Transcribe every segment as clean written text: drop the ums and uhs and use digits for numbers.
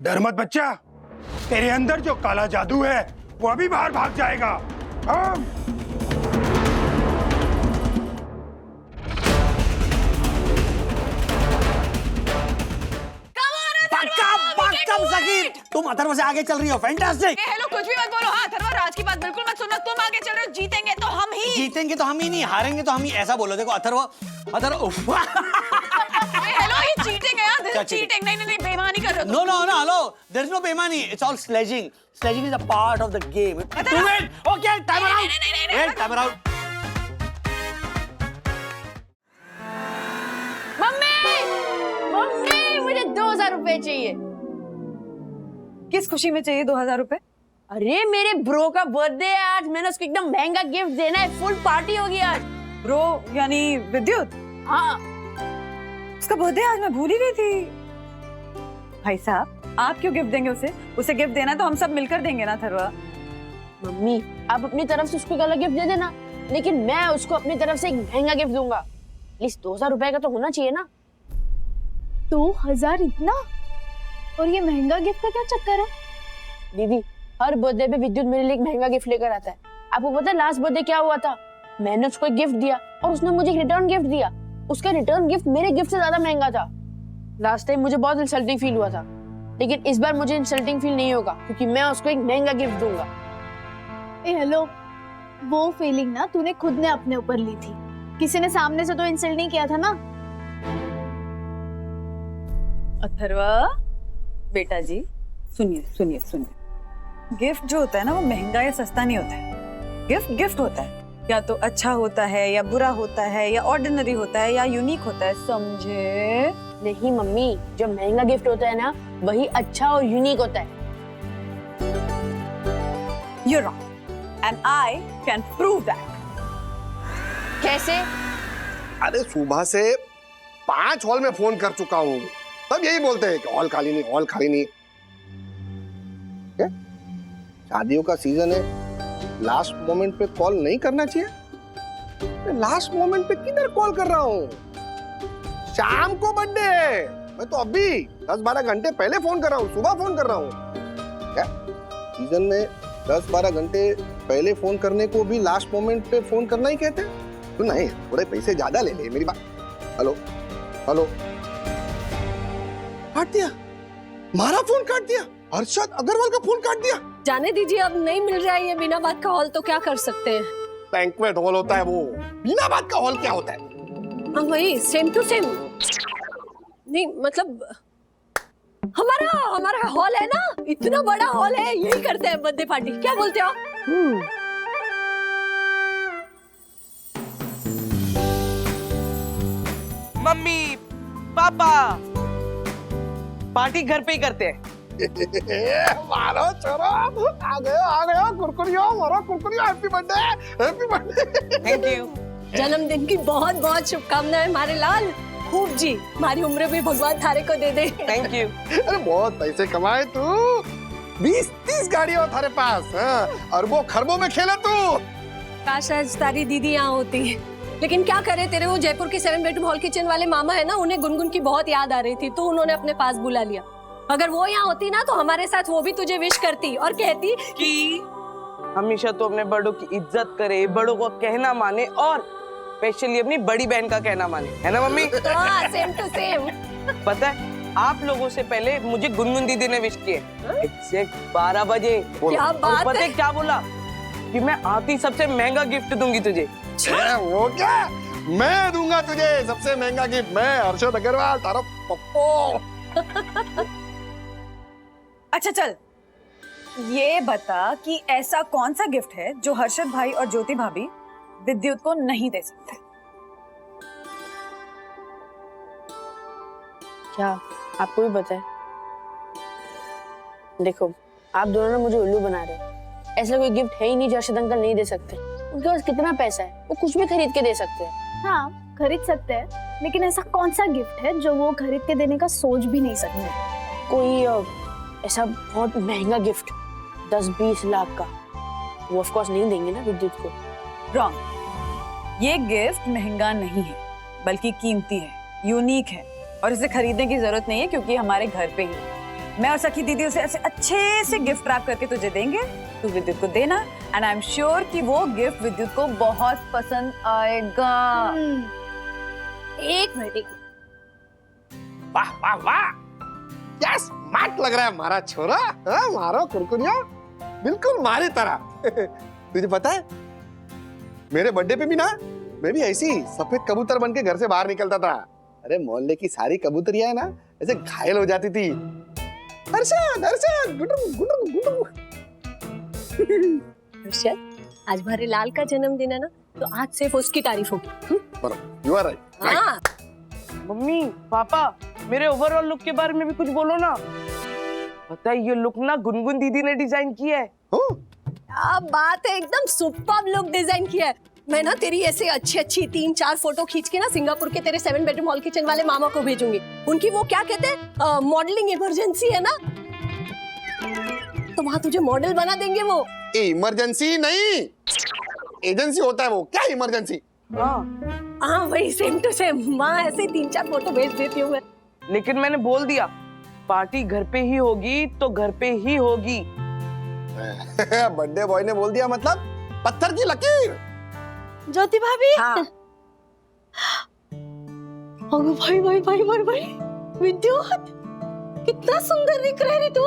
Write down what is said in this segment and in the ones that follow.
डर मत बच्चा, तेरे अंदर जो काला जादू है वो अभी बाहर भाग जाएगा। हाँ? तुम अथर्व से आगे चल रही हो, फैंटास्टिक। हेलो, कुछ भी मत बोलो। हाँ अथर्व, राज की बात बिल्कुल मत सुनना। तुम आगे चल रहे हो, जीतेंगे तो हम ही। जीतेंगे तो हम ही नहीं, हारेंगे तो हम ही। ऐसा बोलो। देखो अथर्व, हेलो, ये चीटिंग है यार। This is cheating. नहीं नहीं नहीं, बेईमानी कर रहे हो। No no no, hello, there is no बेईमानी, it's all sledging. Sledging is a part of the game. Okay, timer out. Timer out. Mummy, मुझे 2000 रुपए चाहिए। किस खुशी में चाहिए 2000 रुपए? अरे मेरे ब्रो का बर्थडे है आज, मैंने उसको एकदम महंगा गिफ्ट देना है। फुल पार्टी होगी आज। ब्रो यानी विद्युत? हाँ। उसका बर्थडे आज, मैं भूल ही गई थी। भाई साहब, आप क्यों गिफ्ट देंगे उसे? उसे गिफ्ट देना तो हम सब मिलकर देंगे ना थरवा। मम्मी, आप अपनी तरफ से उसको एक अलग गिफ्ट दे देना, लेकिन मैं उसको अपनी तरफ से एक महंगा गिफ्ट दूंगा। प्लीज 2000 रुपए का तो होना चाहिए ना। 2000 इतना? और ये महंगा गिफ्ट का क्या चक्कर है? दीदी, हर बर्थडे पे विद्युत मेरे लिए एक महंगा गिफ्ट लेकर आता है। आपको पता है लास्ट बर्थडे क्या हुआ था? मैंने उसको एक गिफ्ट दिया और उसने मुझे एक रिटर्न गिफ्ट दिया। उसका रिटर्न गिफ्ट मेरे गिफ्ट से ज्यादा महंगा था। लास्ट टाइम मुझे बहुत इंसल्टिंग फील हुआ था, लेकिन इस बार मुझे इंसल्टिंग फील नहीं होगा, क्योंकि मैं उसको एक महंगा गिफ्ट दूंगा। हेलो, वो फीलिंग ना तूने खुद ने अपने ऊपर ली थी। किसी ने सामने से तो इंसल्ट नहीं किया था ना। अथर्वा बेटा जी, सुनिए सुनिए सुनिए। गिफ्ट जो होता है ना, वो महंगा या सस्ता नहीं होता है। गिफ्ट गिफ्ट होता है, या तो अच्छा होता है या बुरा होता है या ऑर्डिनरी होता है या यूनिक होता है, समझे? नहीं मम्मी, जो महंगा गिफ्ट होता है ना, वही अच्छा और यूनिक होता है। You're wrong, and I can prove that. कैसे? अरे सुबह से 5 हॉल में फोन कर चुका हूँ, तब यही बोलते हैं कि हॉल खाली नहीं, हॉल खाली नहीं। क्या? शादियों का सीजन है, लास्ट मोमेंट पे कॉल नहीं करना चाहिए। लास्ट मोमेंट पे किधर कॉल कर रहा हूँ? शाम को बर्थडे है, मैं तो अभी 10-12 घंटे पहले फोन कर रहा हूँ, सुबह फोन कर रहा हूँ। क्या सीजन में 10-12 घंटे पहले फोन करने को भी लास्ट मोमेंट पे फोन करना ही कहते हैं? तो नहीं, थोड़े पैसे ज्यादा ले ले, मेरी बात। हेलो हेलो, काट दिया, मारा फोन काट दिया, अर्शद अग्रवाल का फोन काट दिया। जाने दीजिए, अब नहीं मिल रहा है ये बिना बात का हॉल, तो क्या कर सकते हैं। बैंक्वेट हॉल होता है वो, बिना बात का हॉल क्या होता है? हाँ वही, सेम टू सेम। नहीं मतलब हमारा हॉल है ना, इतना बड़ा हॉल है, यही करते हैं बर्थडे पार्टी। क्या बोलते हो? मम्मी पापा, पार्टी घर पे ही करते हैं। मारो छोरो, आ गया कुरकुरियो, मारो कुरकुरियो। Happy birthday, happy birthday. Thank you. जन्मदिन की बहुत बहुत शुभकामनाएं हमारे लाल। खूब जी, हमारी उम्र भी भगवान थारे को दे दे। Thank you. अरे बहुत पैसे कमाए तू, 20-30 गाड़ियां थारे पास, अरबों खरबों में खेला तू। काश आज तारी दीदी यहाँ होती, लेकिन क्या करे, तेरे वो जयपुर के 7 बेडरूम हॉल किचन वाले मामा है ना, उन्हें गुनगुन की बहुत याद आ रही थी, तो उन्होंने अपने पास बुला लिया। अगर वो यहाँ होती ना, तो हमारे साथ वो भी तुझे विश करती और कहती कि हमेशा तो अपने बड़ों की इज्जत करे, बड़ों को कहना माने, और स्पेशली अपनी बड़ी बहन का कहना माने, है ना मम्मी? हाँ, सेम टू सेम। पता है, आप लोगों से पहले मुझे गुनगुन दीदी ने विश किए, एग्जैक्ट 12 बजे। क्या बात पता है? है क्या बोला? कि मैं आती सबसे महंगा गिफ्ट दूंगी तुझे। वो क्या, मैं दूंगा तुझे सबसे महंगा गिफ्ट, मैं अर्शद अग्रवाल, तारा पप्पो। अच्छा चल, ये बता कि ऐसा कौन सा गिफ्ट है जो हर्षद भाई और ज्योति भाभी विद्युत को नहीं दे सकते? क्या आपको भी पता है? देखो, आप दोनों ना मुझे उल्लू बना रहे हो। ऐसा कोई गिफ्ट है ही नहीं जो अर्शद अंकल नहीं दे सकते। उनके पास कितना पैसा है, वो कुछ भी खरीद के दे सकते हैं। हाँ, खरीद सकते हैं, लेकिन ऐसा कौन सा गिफ्ट है जो वो खरीद के देने का सोच भी नहीं सकते? कोई ऐसा बहुत महंगा गिफ्ट 10-20 लाख का, वो ऑफ कोर्स नहीं देंगे ना विद्युत को। रॉन्ग, ये गिफ्ट महंगा नहीं है, बल्कि कीमती है, यूनिक है, और इसे खरीदने की जरूरत नहीं है क्योंकि हमारे घर पे ही है। मैं और सखी दीदी उसे ऐसे अच्छे से गिफ्ट रैप करके तुझे देंगे, तू विद्युत को देना, एंड आई एम श्योर कि वो गिफ्ट विद्युत को बहुत पसंद आएगा। एक मिनट वाह वाह वाह, क्या स्मार्ट लग रहा है हमारा छोरा। हाँ, मारो कुरकुरिया, बिल्कुल मारी तरह। तुझे पता है मेरे बर्थडे पे भी ना, मैं भी ऐसी सफेद कबूतर बन के घर से बाहर निकलता था। अरे मोहल्ले की सारी कबूतरियां ना ऐसे घायल हो जाती थी। हर्षद हर्षद गुडू गुडू गुडू। हर्षद, आज हमारे लाल का जन्मदिन है ना, तो आज सिर्फ उसकी तारीफ होगी। You are right. हाँ, मम्मी पापा, मेरे ओवरऑल लुक के बारे में भी कुछ बोलो ना। पता है ये लुक ना गुनगुन दीदी ने डिजाइन किया है। क्या बात है, एकदम सुपर्ब लुक डिजाइन किया है। मैं ना तेरी ऐसे अच्छी अच्छी 3-4 फोटो खींच के ना सिंगापुर के तेरे 7 बेडरूम हॉल किचन वाले मामा को भेजूंगी। उनकी वो क्या कहते हैं, मॉडलिंग इमरजेंसी है ना, तो वहां तुझे मॉडल बना देंगे वो। इमरजेंसी नहीं, एजेंसी होता है वो। क्या इमरजेंसी? हाँ वही, सेम टू सेम। वहाँ ऐसे 3-4 फोटो भेज देती हूँ मैं। लेकिन मैंने बोल दिया पार्टी घर पे ही होगी तो घर पे ही होगी। बर्थडे बॉय ने बोल दिया मतलब पत्थर की लकीर। ज्योति भाभी। हाँ। भाई भाई भाई भाई भाई, विद्युत कितना सुंदर दिख रही है तू।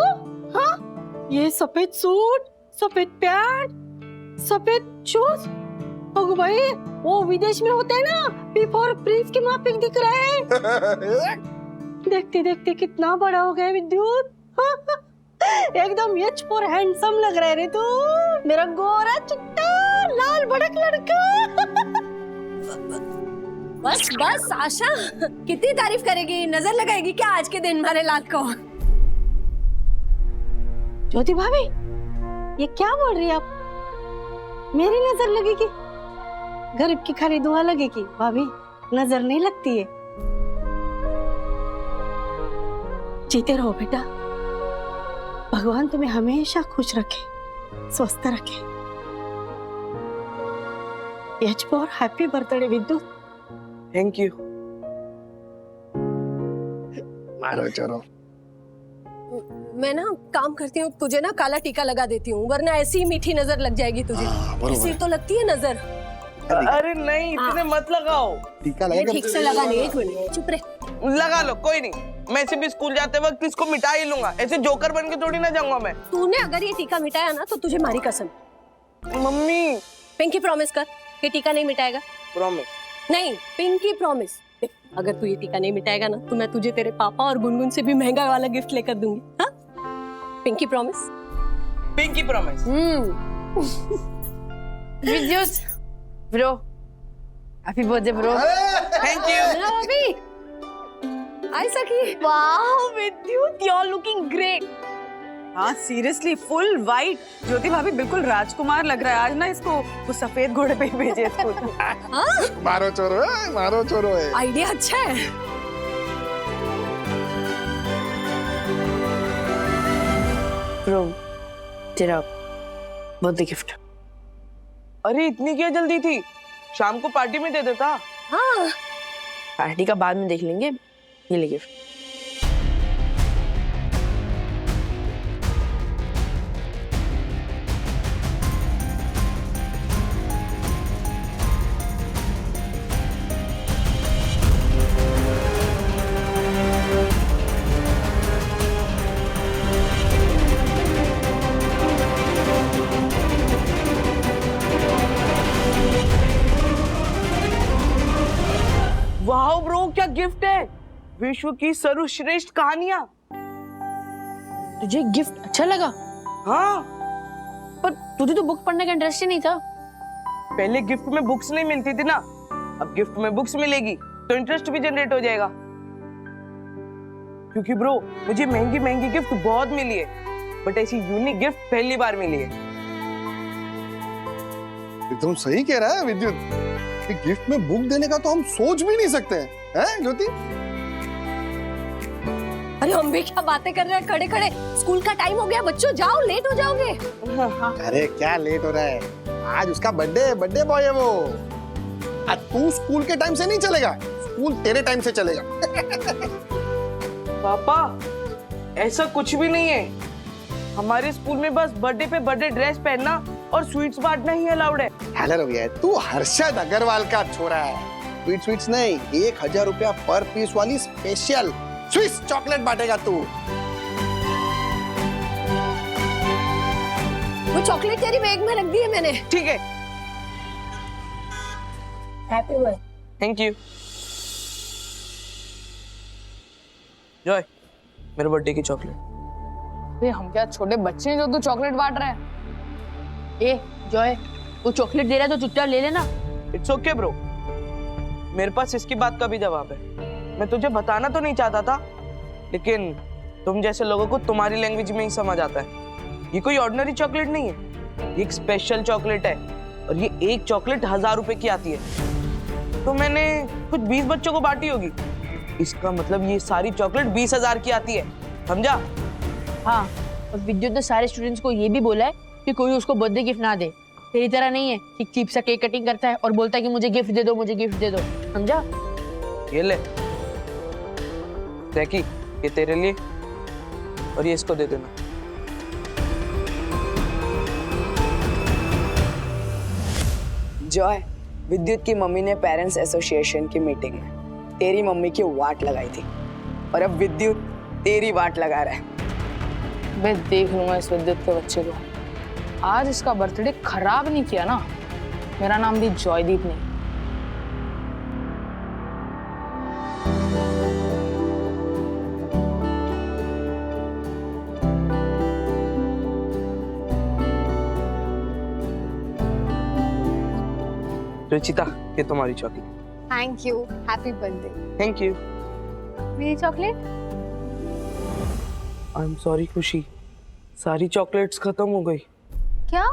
हाँ, ये सफेद सूट, सफेद पैंट, सफेद शूज। ओह भाई, वो विदेश में होते हैं ना, बिफोर प्रिंस के माफिक दिख रहे हैं। देखते देखते कितना बड़ा हो गया विद्युत। एकदम एच फॉर हैंडसम लग रहा है रे तू, मेरा गोरा चिट्टा लाल भड़क लड़का। बस बस आशा, कितनी तारीफ करेगी, नजर लगाएगी क्या आज के दिन हमारे लाल को। ज्योति भाभी, ये क्या बोल रही है आप? मेरी नजर लगेगी? गरीब की खाली दुआ लगेगी भाभी, नजर नहीं लगती है। जीते रहो बेटा, भगवान तुम्हें हमेशा खुश रखे, स्वस्थ रखे। एच फॉर हैप्पी बर्थडे विद्युत। Thank you. मारो चलो। मैं ना काम करती हूँ, तुझे ना काला टीका लगा देती हूँ, वरना ऐसी मीठी नजर लग जाएगी तुझे। ऐसी तो लगती है नजर। अरे नहीं, इतने मत लगाओ। टीका ये लगा ठीक से लगा नहीं, एक मिनट चुप रहे। लगा लो, कोई नहीं। मैं से भी स्कूल जाते वक्त इसको मिटा ही लूंगा, ऐसे जोकर बन के थोड़ी ना जाऊंगा मैं। तूने अगर ये टीका मिटाया ना तो तुझे मारी कसम। मम्मी। पिंकी प्रॉमिस कर, ये टीका नहीं मिटाएगा। प्रॉमिस। नहीं, पिंकी प्रॉमिस। अगर तू ये टीका नहीं मिटाएगा ना तो मैं तुझे तेरे पापा और गुनगुन से भी महंगा वाला गिफ्ट लेकर दूंगी। हाँ, pinky promise. Pinky promise. Vidyut bro, happy birthday bro. Thank you. भाभी आई सखी। Wow Vidyut, you are looking great. हाँ सीरियसली, फुल वाइट। ज्योति भाभी बिल्कुल राजकुमार लग रहा है आज ना। इसको वो सफेद घोड़े पे ही भेजे इसको। मारो चोरो, मारो चोरो है। आइडिया अच्छा है। ब्रो, तेरा बर्थडे गिफ्ट। अरे इतनी क्या जल्दी थी, शाम को पार्टी में दे देता। हाँ, पार्टी का बाद में देख लेंगे, ये ले गिफ्ट। वाह ब्रो, क्या गिफ्ट है। विश्व की सर्वश्रेष्ठ कहानियां। तुझे गिफ्ट अच्छा लगा? हाँ, पर तुझे तो बुक पढ़ने का इंटरेस्ट ही नहीं था। पहले गिफ्ट में बुक्स नहीं मिलती थी ना, अब गिफ्ट में बुक्स मिलेगी तो इंटरेस्ट भी जनरेट हो जाएगा। क्योंकि ब्रो मुझे महंगी महंगी गिफ्ट बहुत मिली है, बट ऐसी यूनिक गिफ्ट पहली बार मिली है। एकदम सही कह रहा है विद्युत, गिफ्ट में बुक देने का तो हम सोच भी नहीं सकते हैं ज्योति। अरे हम भी क्या बातें कर रहे हैं खड़े खड़े। स्कूल का टाइम हो गया बच्चों, जाओ, लेट हो जाओगे। अरे क्या लेट हो रहा है, आज उसका बर्थडे बॉय है वो। आज तू स्कूल के टाइम से नहीं चलेगा, स्कूल तेरे टाइम से चलेगा। पापा ऐसा कुछ भी नहीं है। हमारे स्कूल में बस बर्थडे पे बर्थडे ड्रेस पहनना और स्वीट्स बांटना ही अलाउड है। हेलो भैया, तू हर्षद अग्रवाल का छोरा है। स्वीट्स नहीं, 1000 रुपया पर पीस वाली स्पेशल स्विस चॉकलेट बांटेगा तू। वो चॉकलेट तेरी बैग में रख दी है मैंने। ठीक है, happy birthday. Thank you. Joy, मेरे बर्थडे की चॉकलेट। हम क्या छोटे बच्चे हैं जो तू चॉकलेट बांट रहा है? ए जॉय, वो चॉकलेट दे रहा है तो चुपचाप ले लेना। इट्स ओके ब्रो, मेरे पास इसकी बात का भी जवाब है। मैं तुझे बताना तो नहीं चाहता था, लेकिन तुम जैसे लोगों को तुम्हारी लैंग्वेज में ही समझ आता है। ये कोई ऑर्डिनरी चॉकलेट नहीं है, ये एक स्पेशल चॉकलेट है और ये एक चॉकलेट 1000 रुपए की आती है। तो मैंने कुछ 20 बच्चों को बांटी होगी, इसका मतलब ये सारी चॉकलेट 20,000 की आती है, समझा? हाँ, और विद्युत ने सारे स्टूडेंट्स को ये भी बोला है कि कोई उसको बर्थडे गिफ्ट ना दे। तेरी तरह नहीं है कि चीप सा केक कटिंग करता है और बोलता है कि मुझे गिफ्ट दे दो, मुझे गिफ्ट दे दो, समझा? ये ले जैकी, ये तेरे लिए और ये इसको दे देना। जॉय, विद्युत की मम्मी ने पेरेंट्स एसोसिएशन की मीटिंग में तेरी मम्मी की वाट लगाई थी और अब विद्युत तेरी वाट लगा रहा है। मैं देख लूंगा इस विद्युत के बच्चे को। आज इसका बर्थडे खराब नहीं किया ना, मेरा नाम भी जॉयदीप नहीं। रुचिता, ये तुम्हारी chocolate. Thank you, happy birthday. Thank you. मेरी चॉकलेट? आई एम सॉरी खुशी, सारी चॉकलेट्स खत्म हो गई। क्या?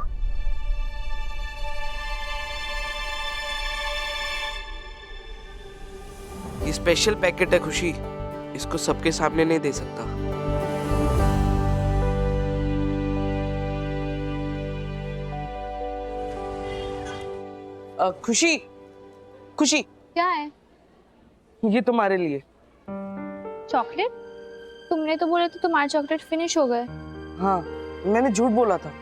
ये स्पेशल पैकेट है खुशी, इसको सबके सामने नहीं दे सकता। खुशी, खुशी, क्या है? ये तुम्हारे लिए। चॉकलेट? तुमने तो बोले थे तुम्हारे चॉकलेट फिनिश हो गए। हाँ, मैंने झूठ बोला था।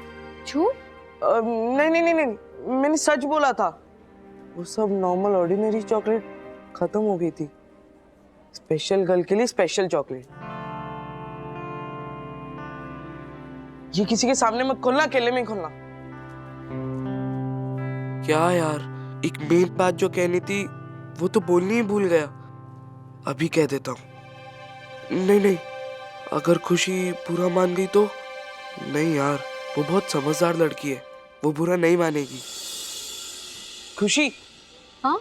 झूठ? नहीं नहीं नहीं नहीं, मैंने सच बोला था। वो सब नॉर्मल ऑर्डिनरी चॉकलेट खत्म हो गई थी, स्पेशल गर्ल के लिए स्पेशल चॉकलेट। ये किसी के सामने मत खोलना, अकेले में ही खोलना। क्या यार, एक मेन बात जो कहनी थी वो तो बोलनी ही भूल गया। अभी कह देता हूँ। नहीं नहीं, अगर खुशी बुरा मान गई तो? नहीं यार, वो बहुत समझदार लड़की है, वो बुरा नहीं मानेगी। खुशी। हाँ?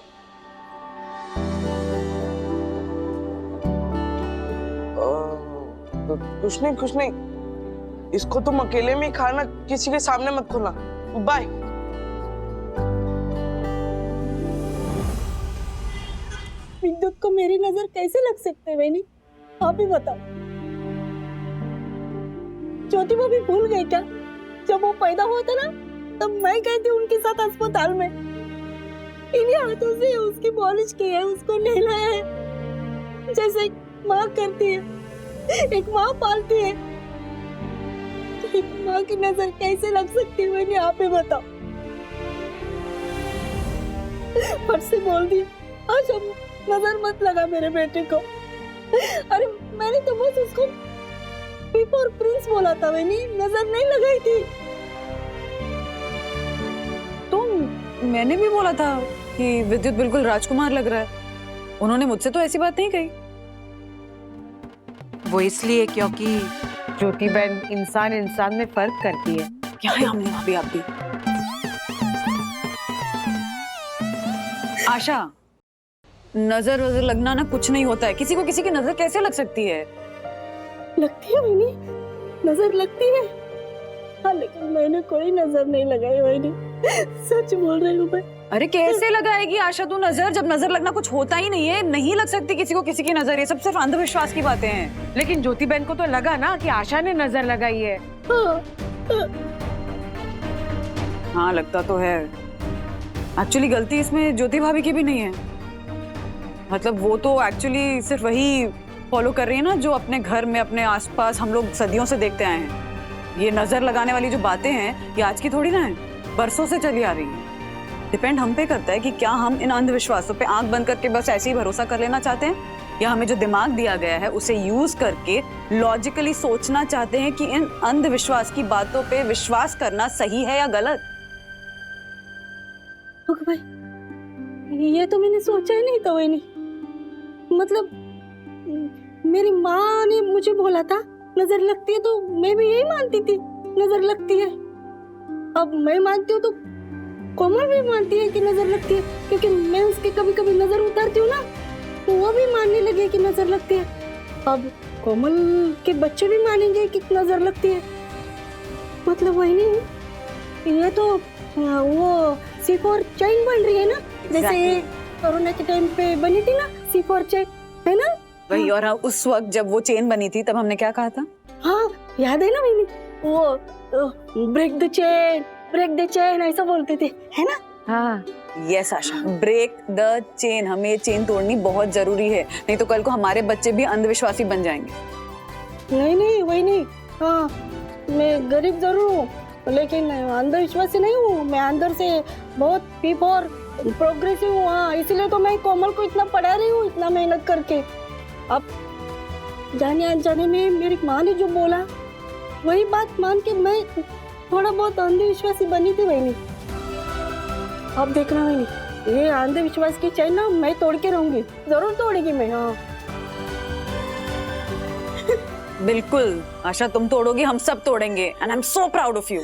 कुछ नहीं कुछ नहीं, इसको तुम अकेले में ही खाना, किसी के सामने मत खोलना। बाय। विद्युत को मेरी नजर कैसे लग सकते है बहनी, आप ही बताओ। ज्योति भाभी भूल गई क्या? जब वो पैदा हुआ था ना, तब मैं गई थी उनके साथ अस्पताल में। इन्हीं हाथों से उसकी पॉलिश की है, उसको नहलाया है जैसे एक माँ करती है, एक माँ पालती है। तो एक माँ की नजर कैसे लग सकती है मैंने, आप ही बताओ। फट से बोल दी, आज हम नजर मत लगा मेरे बेटे को। अरे मैंने तो बस उसको पीप और प्रिंस बोला था, मैंने नजर नहीं लगाई थी। तो मैंने भी बोला था कि विद्युत बिल्कुल राजकुमार लग रहा है। उन्होंने मुझसे तो ऐसी बात नहीं कही। वो इसलिए क्योंकि ज्योति बहन इंसान इंसान में फर्क करती है। क्या है हमने भाभी आप भी? आशा, नजर वजर लगना ना कुछ नहीं होता है। किसी को किसी की नजर कैसे लग सकती है? लगती है मैंने, नजर लगती है। हाँ, लेकिन मैंने कोई नजर नहीं लगाई मैंने, सच बोल रही हूँ मैं। अरे कैसे लगाएगी आशा तू नजर, जब नजर लगना कुछ होता ही नहीं है। नहीं लग सकती किसी को किसी की नजर, ये सब सिर्फ अंधविश्वास की बातें हैं। लेकिन ज्योति बहन को तो लगा ना कि आशा ने नजर लगाई है। हाँ लगता तो है। एक्चुअली गलती इसमें ज्योति भाभी की भी नहीं है। मतलब वो तो एक्चुअली सिर्फ वही फॉलो कर रही है ना, जो अपने घर में अपने आसपास हम लोग सदियों से देखते आए हैं। ये नजर लगाने वाली जो बातें हैं, ये आज की थोड़ी ना है, बरसों से चली आ रही है। डिपेंड हम पे करता है कि क्या हम इन अंधविश्वासों पे आंख बंद करके बस ऐसे ही भरोसा कर लेना चाहते हैं, या हमें जो दिमाग दिया गया है उसे यूज करके लॉजिकली सोचना चाहते हैं कि इन अंधविश्वास की बातों पे विश्वास करना सही है या गलत। ओके भाई, ये तो मैंने सोचा ही नहीं था वही। मतलब मेरी माँ ने मुझे बोला था नजर लगती है, तो मैं भी यही मानती थी, नजर लगती है। अब मैं मानती हूँ तो कोमल भी मानती है कि नजर लगती है, क्योंकि मैं उसकी कभी कभी नजर उतारती हूँ ना, तो वो भी मानने लगे कि नजर लगती है। अब कोमल के बच्चे भी मानेंगे कि नजर लगती है। मतलब वही नहीं, ये तो वो C4 चेन बन रही है ना, जैसे कोरोना के टाइम पे बनी थी ना C4 चेन, है ना? वही। और हाँ, उस वक्त जब वो चेन बनी थी तब हमने क्या कहा था? हाँ याद है ना मैंने, वो ब्रेक द चेन ऐसा बोलते थे, है ना? हाँ yes Asha, break the chain. हमें ये चेन तोड़नी बहुत जरूरी है, नहीं तो कल को हमारे बच्चे भी अंधविश्वासी बन जाएंगे। नहीं वही नहीं। हाँ मैं गरीब जरूर हूँ, लेकिन अंधविश्वासी नहीं हूँ। मैं अंदर से बहुत पीप और प्रोग्रेसिव हूँ। हाँ इसलिए तो मैं कोमल को इतना पढ़ा रही हूँ, इतना मेहनत करके। अब जाने अनजाने में मेरी माँ ने जो बोला वही बात मान के मैं थोड़ा बहुत अंधविश्वासी बनी थी वही। अब देखना वही, ये अंधविश्वास की चैन ना मैं तोड़ के रहूंगी, जरूर तोड़ेगी मैं। हाँ बिल्कुल आशा, तुम तोड़ोगी, हम सब तोड़ेंगे। And I am so proud of you.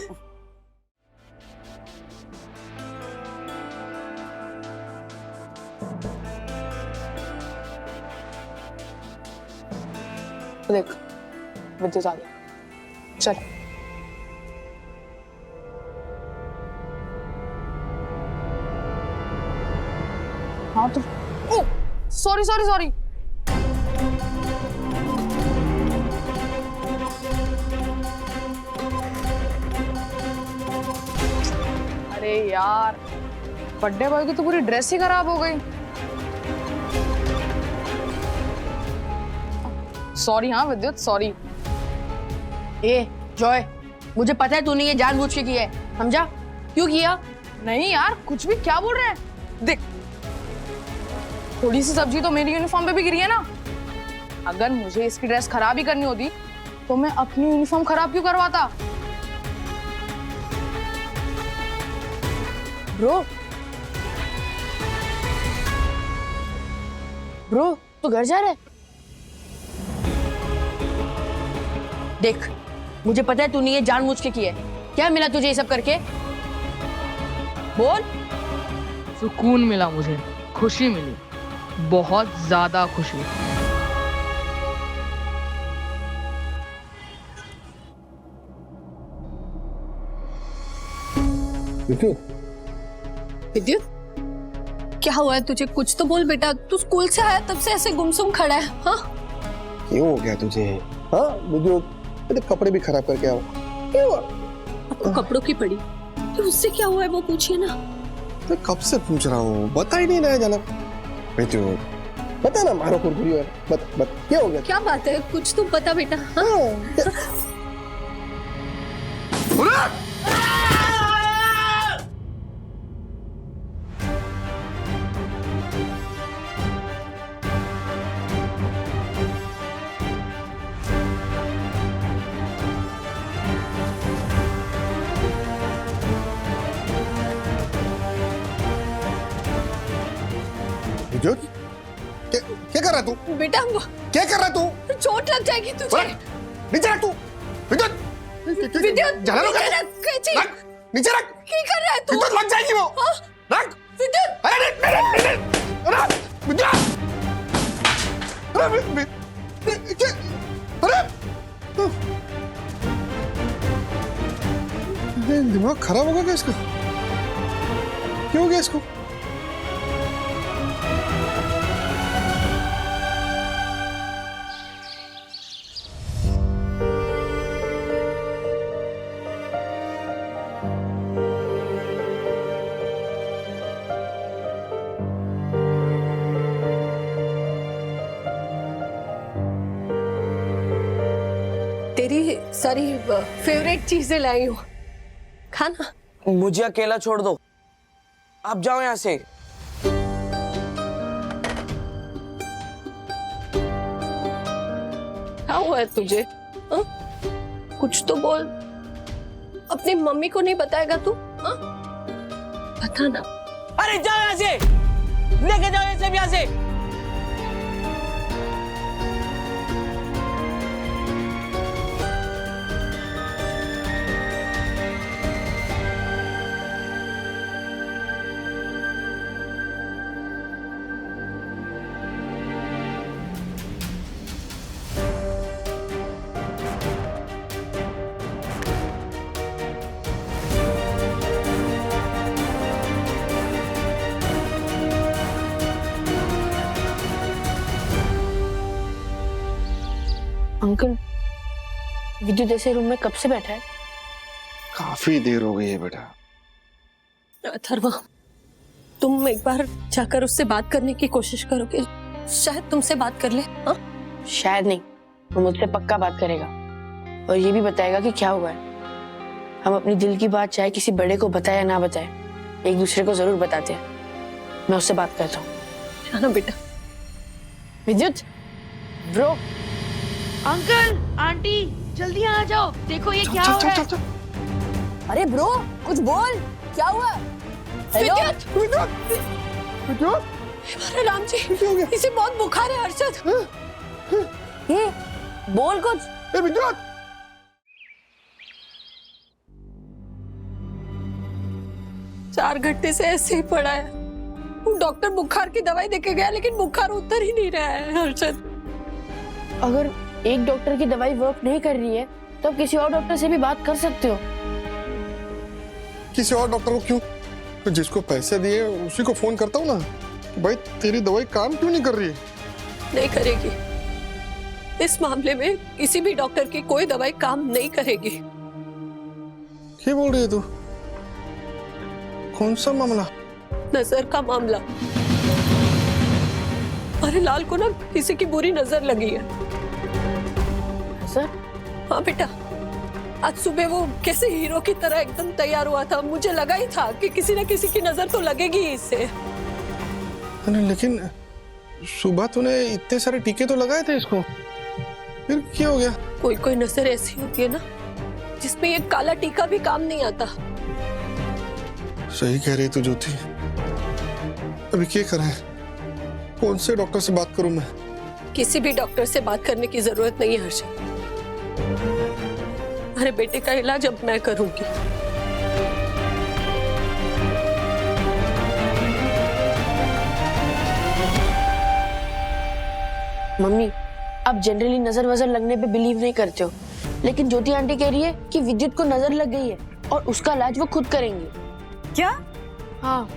देख विद्युत आ गया, चल। हाँ तो सॉरी सॉरी सॉरी। अरे यार, बर्थडे बॉय की तो पूरी ड्रेस ही खराब हो गई। सॉरी। हाँ विद्युत सॉरी। ए जॉय, मुझे पता है तूने ये जानबूझ के किया है, समझा? क्यों किया? नहीं यार कुछ भी, क्या बोल रहे हैं? देख, थोड़ी सी सब्जी तो मेरी यूनिफॉर्म पे भी गिरी है ना। अगर मुझे इसकी ड्रेस खराब ही करनी होती तो मैं अपनी यूनिफॉर्म खराब क्यों करवाता? ब्रो तू घर जा रहा है? देख मुझे पता है तूने ये जानबूझ के किया है। क्या मिला तुझे ये सब करके? बोल। सुकून मिला मुझे, खुशी मिली, बहुत ज्यादा खुशी। विद्युत क्या हुआ है तुझे? कुछ तो बोल बेटा, तू स्कूल से आया तब से ऐसे गुमसुम खड़ा है। हाँ क्यों हो गया तुझे? हाँ मुझे तो कपड़े भी खराब करके आओ। क्यों हुआ? आपको कपड़ों की पड़ी, तो उससे क्या हुआ है वो पूछिए ना। मैं कब से पूछ रहा हूँ, बता ही नहीं रहा है जनक। बता ना, मारो कुरकुरी है। बता क्या हो गया? क्या बात है, कुछ तो बता बेटा। हाँ विद्युत, क्या कर रहा तू? बेटा क्या कर रहा तू? चोट लग जाएगी तुझे। नीचे रख तू। विद्युत, विद्युत जला लो क्या? कैची रख, नीचे रख। क्या कर रहा है तू? विद्युत लग जाएगी वो। रख। विद्युत, अरे अरे विद्युत, अरे दिमाग खराब होगा क्या इसका? क्यों हो गया इसको? तेरी सारी फेवरेट चीजें लाई हूँ, खाना। मुझे अकेला छोड़ दो, आप जाओ यहाँ से। क्या हुआ है तुझे? हा? कुछ तो बोल। अपनी मम्मी को नहीं बताएगा तू? हा? बता ना। अरे जाओ यहाँ से, लेके जाओ ये सब यहाँ से। अंकल, विद्युत ऐसे रूम में कब से बैठा है? काफी देर हो गई है बेटा। अथर्वा, तुम एक बार जाकर उससे बात करने की कोशिश करोगे, शायद तुमसे बात कर ले। हाँ? शायद नहीं, वो मुझसे पक्का बात करेगा और ये भी बताएगा कि क्या हुआ है। हम अपनी दिल की बात चाहे किसी बड़े को बताए या ना बताए, एक दूसरे को जरूर बताते हैं। मैं उससे बात करता हूँ। जाना बेटा। विद्युत, ब्रो। अंकल, आंटी, जल्दी आ जाओ, देखो ये क्या हो रहा है। अरे ब्रो, कुछ बोल, क्या हुआ? हेलो अरे राम जी, इसे बहुत बुखार है हर्षद। ये बोल कुछ। विद्युत, 4 घंटे से ऐसे ही पड़ा है। वो डॉक्टर बुखार की दवाई देके गया, लेकिन बुखार उतर ही नहीं रहा है हर्षद। अगर एक डॉक्टर की दवाई वर्क नहीं कर रही है तो आप किसी और डॉक्टर से भी बात कर सकते हो। किसी और डॉक्टर को क्यों? तो जिसको पैसे दिए उसी को फोन करता हूँ ना कि भाई तेरी दवाई काम क्यों नहीं कर रही है। नहीं करेगी। इस मामले में किसी भी डॉक्टर की कोई दवाई काम नहीं करेगी। क्या बोल रही है तू? कौन सा मामला? नजर का मामला। अरे लाल को ना किसी की बुरी नजर लगी है। सर? हाँ बेटा, आज सुबह वो कैसे हीरो की तरह एकदम तैयार हुआ था, मुझे लगा ही था कि किसी न किसी की नजर तो लगेगी ही इससे। अरे लेकिन सुबह तूने इतने सारे टीके तो लगाए थे इसको, फिर क्या हो गया? कोई कोई नजर ऐसी होती है ना जिसमें ये काला टीका भी काम नहीं आता। सही कह रही तू ज्योति। अभी क्या करें? कौन से डॉक्टर से बात करूं मैं? किसी भी डॉक्टर से बात करने की जरूरत नहीं है हर्षद। अरे बेटे का इलाज अब मैं करूंगी। मम्मी, आप जनरली नजर वजर लगने पे बिलीव नहीं करते हो, लेकिन ज्योति आंटी कह रही है कि विद्युत को नजर लग गई है और उसका इलाज वो खुद करेंगी। क्या? हाँ।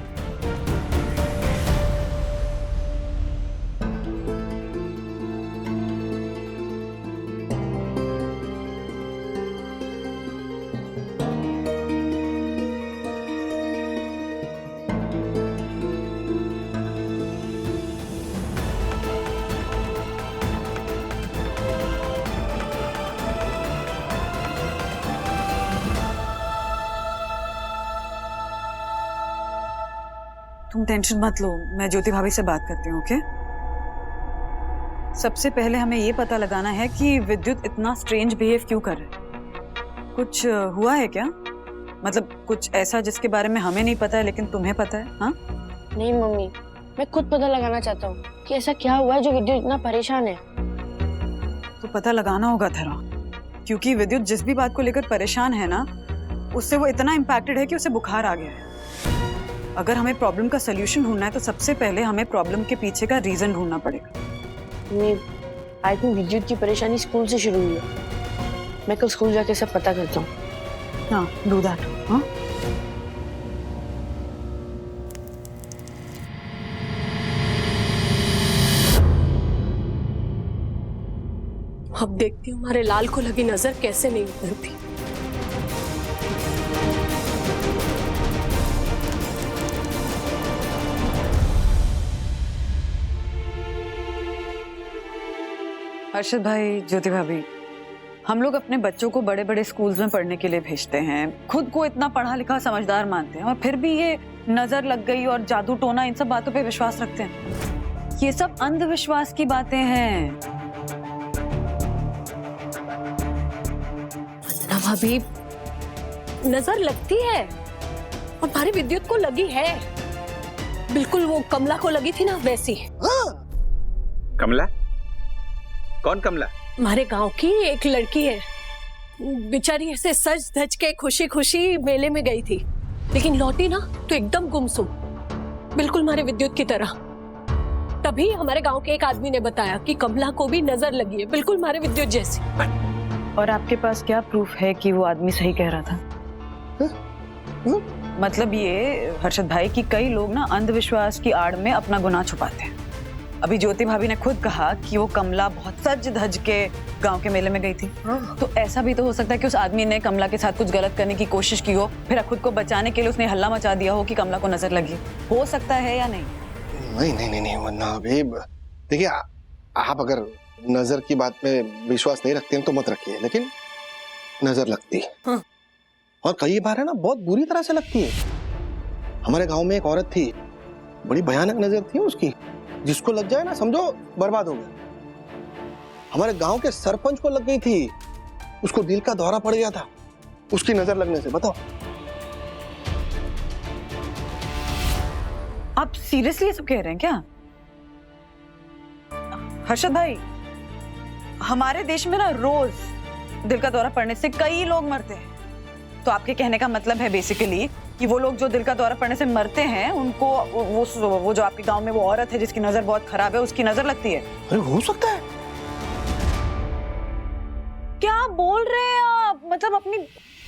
तुम टेंशन मत लो, मैं ज्योति भाभी से बात करती हूँ। ओके? सबसे पहले हमें ये पता लगाना है कि विद्युत इतना स्ट्रेंज बिहेव क्यों कर रहे हैं। कुछ हुआ है क्या? मतलब कुछ ऐसा जिसके बारे में हमें नहीं पता है लेकिन तुम्हें पता है? हाँ? नहीं मम्मी, मैं खुद पता लगाना चाहता हूँ कि ऐसा क्या हुआ है जो विद्युत इतना परेशान है। तो पता लगाना होगा थरा, क्योंकि विद्युत जिस भी बात को लेकर परेशान है ना, उससे वो इतना इम्पैक्टेड है कि उसे बुखार आ गया है। अगर हमें प्रॉब्लम का सलूशन ढूंढना है तो सबसे पहले हमें प्रॉब्लम के पीछे का रीजन ढूंढना पड़ेगा। आई थिंक विद्युत की परेशानी स्कूल से शुरू हुई है। मैं कल स्कूल जाके सब पता करता हूँ। हाँ, डू दैट। हाँ? अब देखती हूँ हमारे लाल को लगी नजर कैसे नहीं उतरती। हर्षद भाई, ज्योति भाभी, हम लोग अपने बच्चों को बड़े बड़े स्कूल्स में पढ़ने के लिए भेजते हैं, खुद को इतना पढ़ा लिखा समझदार मानते हैं, और फिर भी ये नजर लग गई और जादू टोना इन सब बातों पे विश्वास रखते हैं। ये सब अंधविश्वास की बातें हैं। ना भाभी, नजर लगती है और हमारी विद्युत को लगी है, बिल्कुल वो कमला को लगी थी ना वैसी। कमला? कौन कमला? हमारे गांव की एक लड़की है, बेचारी ऐसे सज धज के खुशी खुशी मेले में गई थी, लेकिन लौटी ना तो एकदम गुमसुम, बिल्कुल हमारे विद्युत की तरह। तभी हमारे गांव के एक आदमी ने बताया कि कमला को भी नजर लगी है, बिल्कुल हमारे विद्युत जैसी। और आपके पास क्या प्रूफ है कि वो आदमी सही कह रहा था? मतलब ये हर्षद भाई कि कई लोग ना अंधविश्वास की आड़ में अपना गुनाह छुपाते हैं। अभी ज्योति भाभी ने खुद कहा कि वो कमला बहुत सज धज के गांव के मेले में गई थी। तो ऐसा भी तो हो सकता है कि उस आदमी ने कमला के साथ कुछ गलत करने की कोशिश की हो, फिर खुद को बचाने के लिए उसने हल्ला मचा दिया हो कि कमला को नजर लगी। हो सकता है या नहीं? नहीं वरना अभी देखिए, आप अगर नजर की बात में विश्वास नहीं रखते हैं तो मत रखिए, लेकिन नजर लगती है। और कई बार है ना बहुत बुरी तरह से लगती है। हमारे गांव में एक औरत थी, बड़ी भयानक नजर थी उसकी, जिसको लग जाए ना समझो बर्बाद हो गया। हमारे गांव के सरपंच को लग गई थी, उसको दिल का दौरा पड़ गया था उसकी नजर लगने से। बताओ, आप सीरियसली ये सब कह रहे हैं क्या? हर्षद भाई, हमारे देश में ना रोज दिल का दौरा पड़ने से कई लोग मरते हैं। तो आपके कहने का मतलब है बेसिकली कि वो लोग जो दिल का दौरा पड़ने से मरते हैं उनको वो जो आपके गांव में वो औरत है जिसकी नजर बहुत खराब है, उसकी नजर लगती है। अरे हो सकता है। क्या बोल रहे हैं आप? मतलब अपनी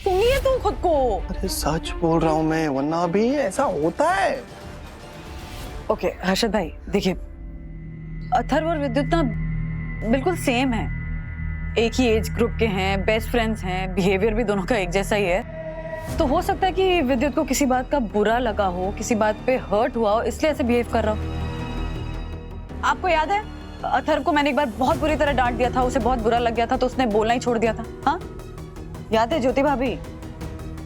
सुनिए तो खुद को। अरे सच बोल रहा हूं मैं, वरना भी ऐसा होता है। ओके हर्षद भाई, देखिए अथर्व और विद्युत ना बिल्कुल सेम है, एक ही एज ग्रुप के हैं, बेस्ट फ्रेंड्स हैं, बिहेवियर भी दोनों का एक जैसा ही है। तो हो सकता है कि विद्युत को किसी बात का बुरा लगा हो, किसी बात पे हर्ट हुआ हो, इसलिए ऐसे बिहेव कर रहा हो। आपको याद है अथर्व को मैंने एक बार बहुत बुरी तरह डांट दिया था, उसे बहुत बुरा लग गया था तो उसने बोलना ही छोड़ दिया था। हाँ याद है ज्योति भाभी?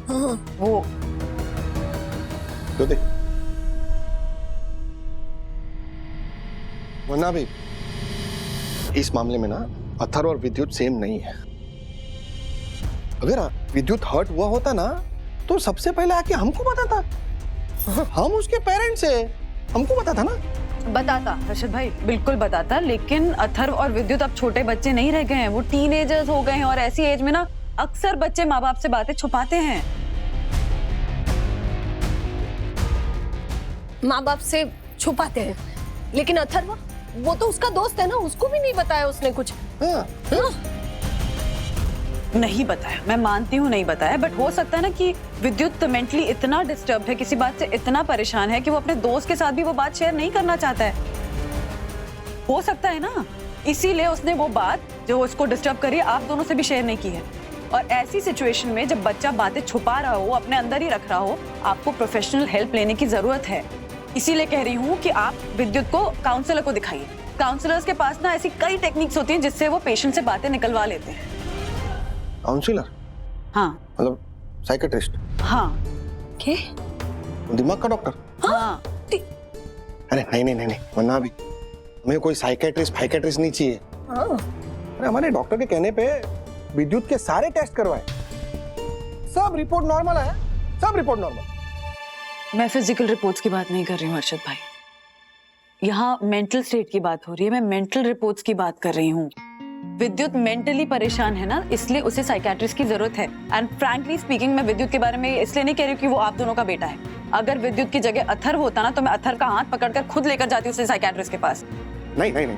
हाँ। वो ज्योति, वरना भी इस मामले में ना अथर्व और विद्युत सेम नहीं है। अगर विद्युत हर्ट हुआ होता ना तो सबसे पहले आके हमको बताता। हम उसके पेरेंट्स हैं, हमको बताता ना। बताता हर्षद भाई, बिल्कुल बताता, लेकिन अथर्व और विद्युत अब छोटे बच्चे नहीं रह गए हैं, वो टीनेजर्स हो गए हैं। और ऐसी एज में ना अक्सर बच्चे माँ बाप से बातें छुपाते हैं। माँ बाप से छुपाते हैं, लेकिन अथर्व वो तो उसका दोस्त है ना, उसको भी नहीं बताया उसने कुछ। हाँ। नहीं बताया, मैं मानती हूँ नहीं बताया, बट हो सकता है ना कि विद्युत मेंटली इतना डिस्टर्ब है, किसी बात से इतना परेशान है कि वो अपने दोस्त के साथ भी वो बात शेयर नहीं करना चाहता है। हो सकता है ना, इसीलिए उसने वो बात जो उसको डिस्टर्ब करी आप दोनों से भी शेयर नहीं की है। और ऐसी सिचुएशन में जब बच्चा बातें छुपा रहा हो, अपने अंदर ही रख रहा हो, आपको प्रोफेशनल हेल्प लेने की जरूरत है। इसीलिए कह रही हूँ कि आप विद्युत को काउंसलर को दिखाइए। काउंसलर्स के पास ना ऐसी कई टेक्निक्स होती हैं जिससे वो पेशेंट से बातें निकलवा लेते हैं। काउंसलर? हाँ मतलब साइकेट्रिस्ट? हाँ। क्या? दिमाग का डॉक्टर? हाँ। अरे नहीं, वरना भी हमें कोई साइकेट्रिस्ट नहीं चाहिए। अरे हमारे डॉक्टर के कहने पे विद्युत के सारे टेस्ट करवाए, सब रिपोर्ट नॉर्मल है, सब रिपोर्ट नॉर्मल। मैं फिजिकल रिपोर्ट्स की बात नहीं कर रही हूँ हर्षद भाई, यहाँ मेंटल स्टेट की बात हो रही है। मैं मेंटल रिपोर्ट्स की बात कर रही हूँ। विद्युत मेंटली परेशान है ना, इसलिए उसे साइकियाट्रिस्ट की जरूरत है। एंड फ्रैंकली स्पीकिंग, मैं विद्युत के बारे में इसलिए नहीं कह रही हूँ कि वो आप दोनों का बेटा है। अगर विद्युत की जगह अथर्व होता ना तो मैं अथर्व का हाथ पकड़कर खुद लेकर जाती उसे साइकियाट्रिस्ट के पास। नहीं,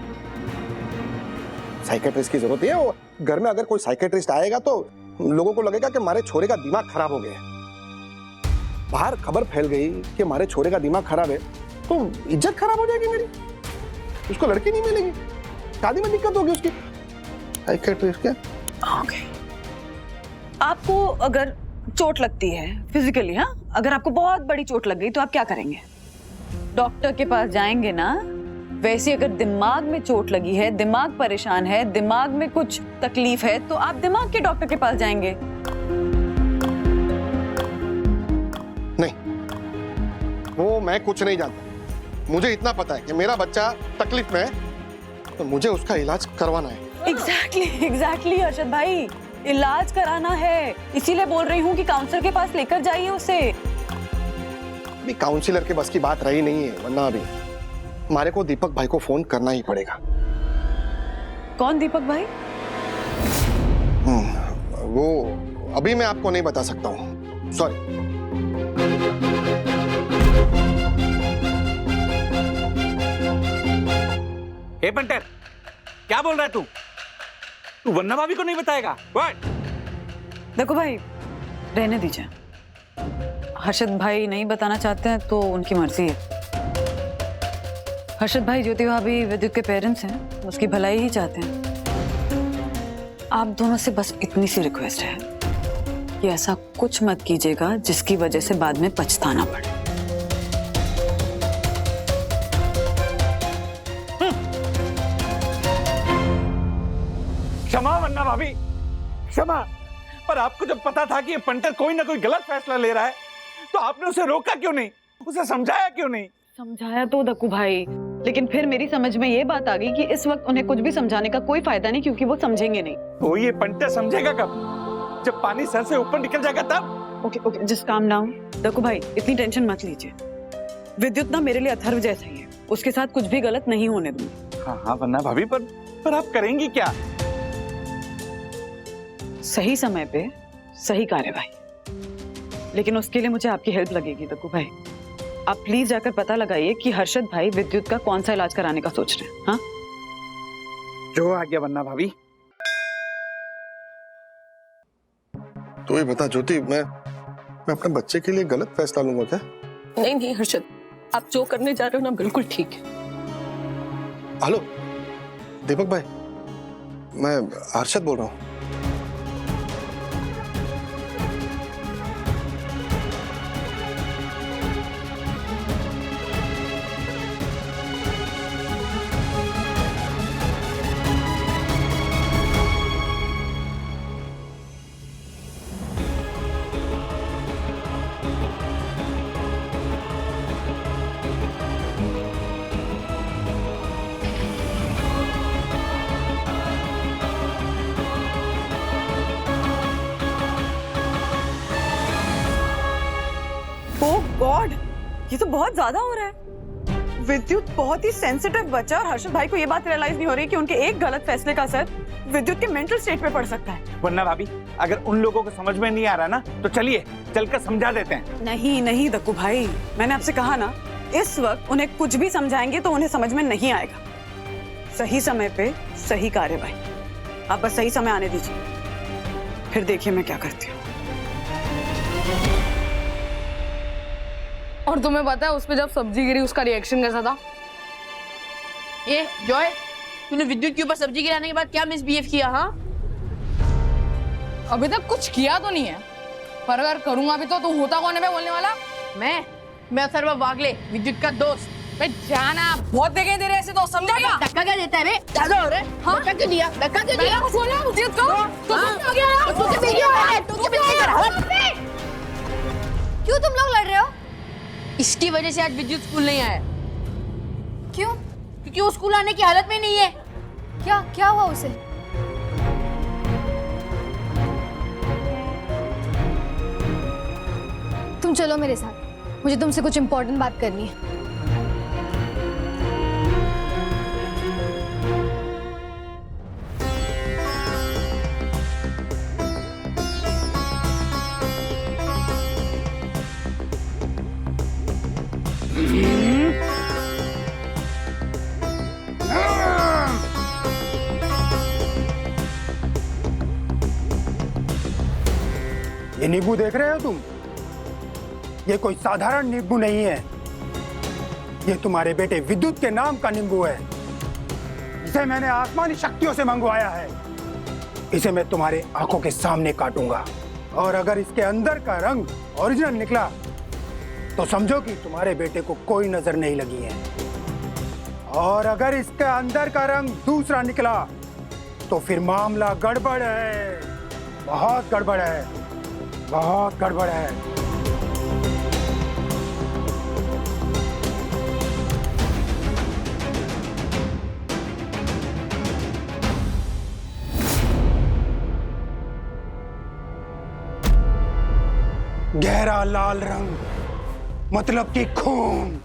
साइकियाट्रिस्ट की जरूरत है। वो घर में अगर कोई साइकियाट्रिस्ट आएगा तो लोगों को लगेगा कि हमारे छोरे का दिमाग खराब हो गया है। बाहर खबर फैल गई कि हमारे छोरे का दिमाग खराब है तो इज्जत खराब हो जाएगी मेरी, उसको लड़की नहीं मिलेगी, शादी में दिक्कत होगी उसकी। साइकियाट्रिस्ट क्या? ओके। आपको अगर चोट लगती है फिजिकली, हाँ, अगर आपको बहुत बड़ी चोट लग गई तो आप क्या करेंगे? डॉक्टर के पास जाएंगे ना, वैसे अगर दिमाग में चोट लगी है, दिमाग परेशान है, दिमाग में कुछ तकलीफ है, तो आप दिमाग के डॉक्टर के पास जाएंगे। नहीं, वो मैं कुछ नहीं जानता। मुझे इतना पता है कि मेरा बच्चा तकलीफ में है, तो मुझे उसका इलाज करवाना है। एग्जैक्टली हर्षद भाई, इलाज कराना है। इसीलिए बोल रही हूँ कि काउंसलर के पास लेकर जाइए उसे। अभी काउंसलर के बस की बात रही नहीं है, वरना अभी हमारे को दीपक भाई को फोन करना ही पड़ेगा। कौन दीपक भाई? वो अभी मैं आपको नहीं बता सकता हूँ, सॉरी। हे पंटर, क्या बोल रहा है तू? तू वन्ना भाभी को नहीं बताएगा? What? देखो भाई, रहने दीजिए। हर्षद भाई नहीं बताना चाहते हैं तो उनकी मर्जी है। हर्षद भाई ज्योति भाभी विद्युत के पेरेंट्स हैं, उसकी भलाई ही चाहते हैं। आप दोनों से बस इतनी सी रिक्वेस्ट है कि ऐसा कुछ मत कीजिएगा जिसकी वजह से बाद में पछताना पड़े। क्षमा वन्ना भाभी, क्षमा। पर आपको जब पता था कि ये पंटर कोई ना कोई गलत फैसला ले रहा है, तो आपने उसे रोका क्यों नहीं? उसे समझाया क्यों नहीं? समझाया तो दक्कू भाई, लेकिन फिर मेरी समझ में ये बात आ गई कि इस वक्त उन्हें कुछ भी समझाने का कोई फायदा नहीं, क्योंकि वो समझेंगे नहीं। तो ये पंटर समझेगा कब? जब पानी सर से ऊपर निकल जाएगा तब। Okay, just calm down. Dakku भाई, इतनी टेंशन मत लीजिए। विद्युत ना मेरे लिए अथर्व जैसा ही है, उसके साथ कुछ भी गलत नहीं होने दूंगी। हाँ वन्ना भाभी, पर आप करेंगी क्या? सही समय पे सही कार्यवाही, लेकिन उसके लिए मुझे आपकी हेल्प लगेगी दक्कू भाई। आप प्लीज जाकर पता लगाइए कि हर्षद भाई विद्युत का कौन सा इलाज कराने का सोच रहे हैं। हाँ, जो आ गया वन्ना भाभी। तो ये बता ज्योति, मैं अपने बच्चे के लिए गलत फैसला लूंगा क्या? नहीं हर्षद, आप जो करने जा रहे हो ना बिल्कुल ठीक है। हेलो दीपक भाई, मैं हर्षद बोल रहा हूँ। ओह गॉड, ये तो बहुत ज्यादा हो रहा है। विद्युत बहुत ही सेंसिटिव बच्चा, और हर्षद भाई को ये बात रियलाइज नहीं हो रही कि उनके एक गलत फैसले का असर विद्युत के मेंटल स्टेट पे पड़ सकता है। वन्ना भाभी, अगर उन लोगों को समझ में नहीं आ रहा ना, तो चलिए चलकर समझा देते हैं। नहीं दक्कू भाई, मैंने आपसे कहा ना, इस वक्त उन्हें कुछ भी समझाएंगे तो उन्हें समझ में नहीं आएगा। सही समय पे सही कार्यवाही, आप बस सही समय आने दीजिए, फिर देखिए मैं क्या करती हूँ। और तुम्हें पता है उस पे जब सब्जी गिरी उसका रिएक्शन कैसा था? ये जॉय, तूने विद्युत के ऊपर सब्जी गिराने के बाद क्या मिसबिहेव किया? हाँ, अभी तक कुछ किया तो नहीं है, पर अगर करूंगा भी तो तू होता कौन है मैं बोलने वाला? मैं अथर्व वागले, विद्युत का दोस्त। मैं जाना, बहुत देखे तेरे ऐसे दोस्त, समझा क्या? धक्का क्या देता है बे? ज्यादा हो रहा है। हाँ? धक्का क्यों दिया? धक्का क्यों दिया? कुछ बोला विद्युत को? क्यों तुम लोग लड़ रहे हो? इसकी वजह से आज विद्युत स्कूल नहीं आया। क्यों? क्योंकि वो स्कूल आने की हालत में नहीं है। क्या हुआ उसे? तुम चलो मेरे साथ, मुझे तुमसे कुछ इंपॉर्टेंट बात करनी है। ये नींबू देख रहे हो तुम? ये कोई साधारण नींबू नहीं है, ये तुम्हारे बेटे विद्युत के नाम का नींबू है। इसे मैंने आसमानी शक्तियों से मंगवाया है। इसे मैं तुम्हारे आंखों के सामने काटूंगा, और अगर इसके अंदर का रंग ओरिजिनल निकला तो समझो कि तुम्हारे बेटे को कोई नजर नहीं लगी है। और अगर इसके अंदर का रंग दूसरा निकला तो फिर मामला गड़बड़ है, बहुत गड़बड़ है, बहुत गड़बड़ है। गहरा लाल रंग मतलब कि खून,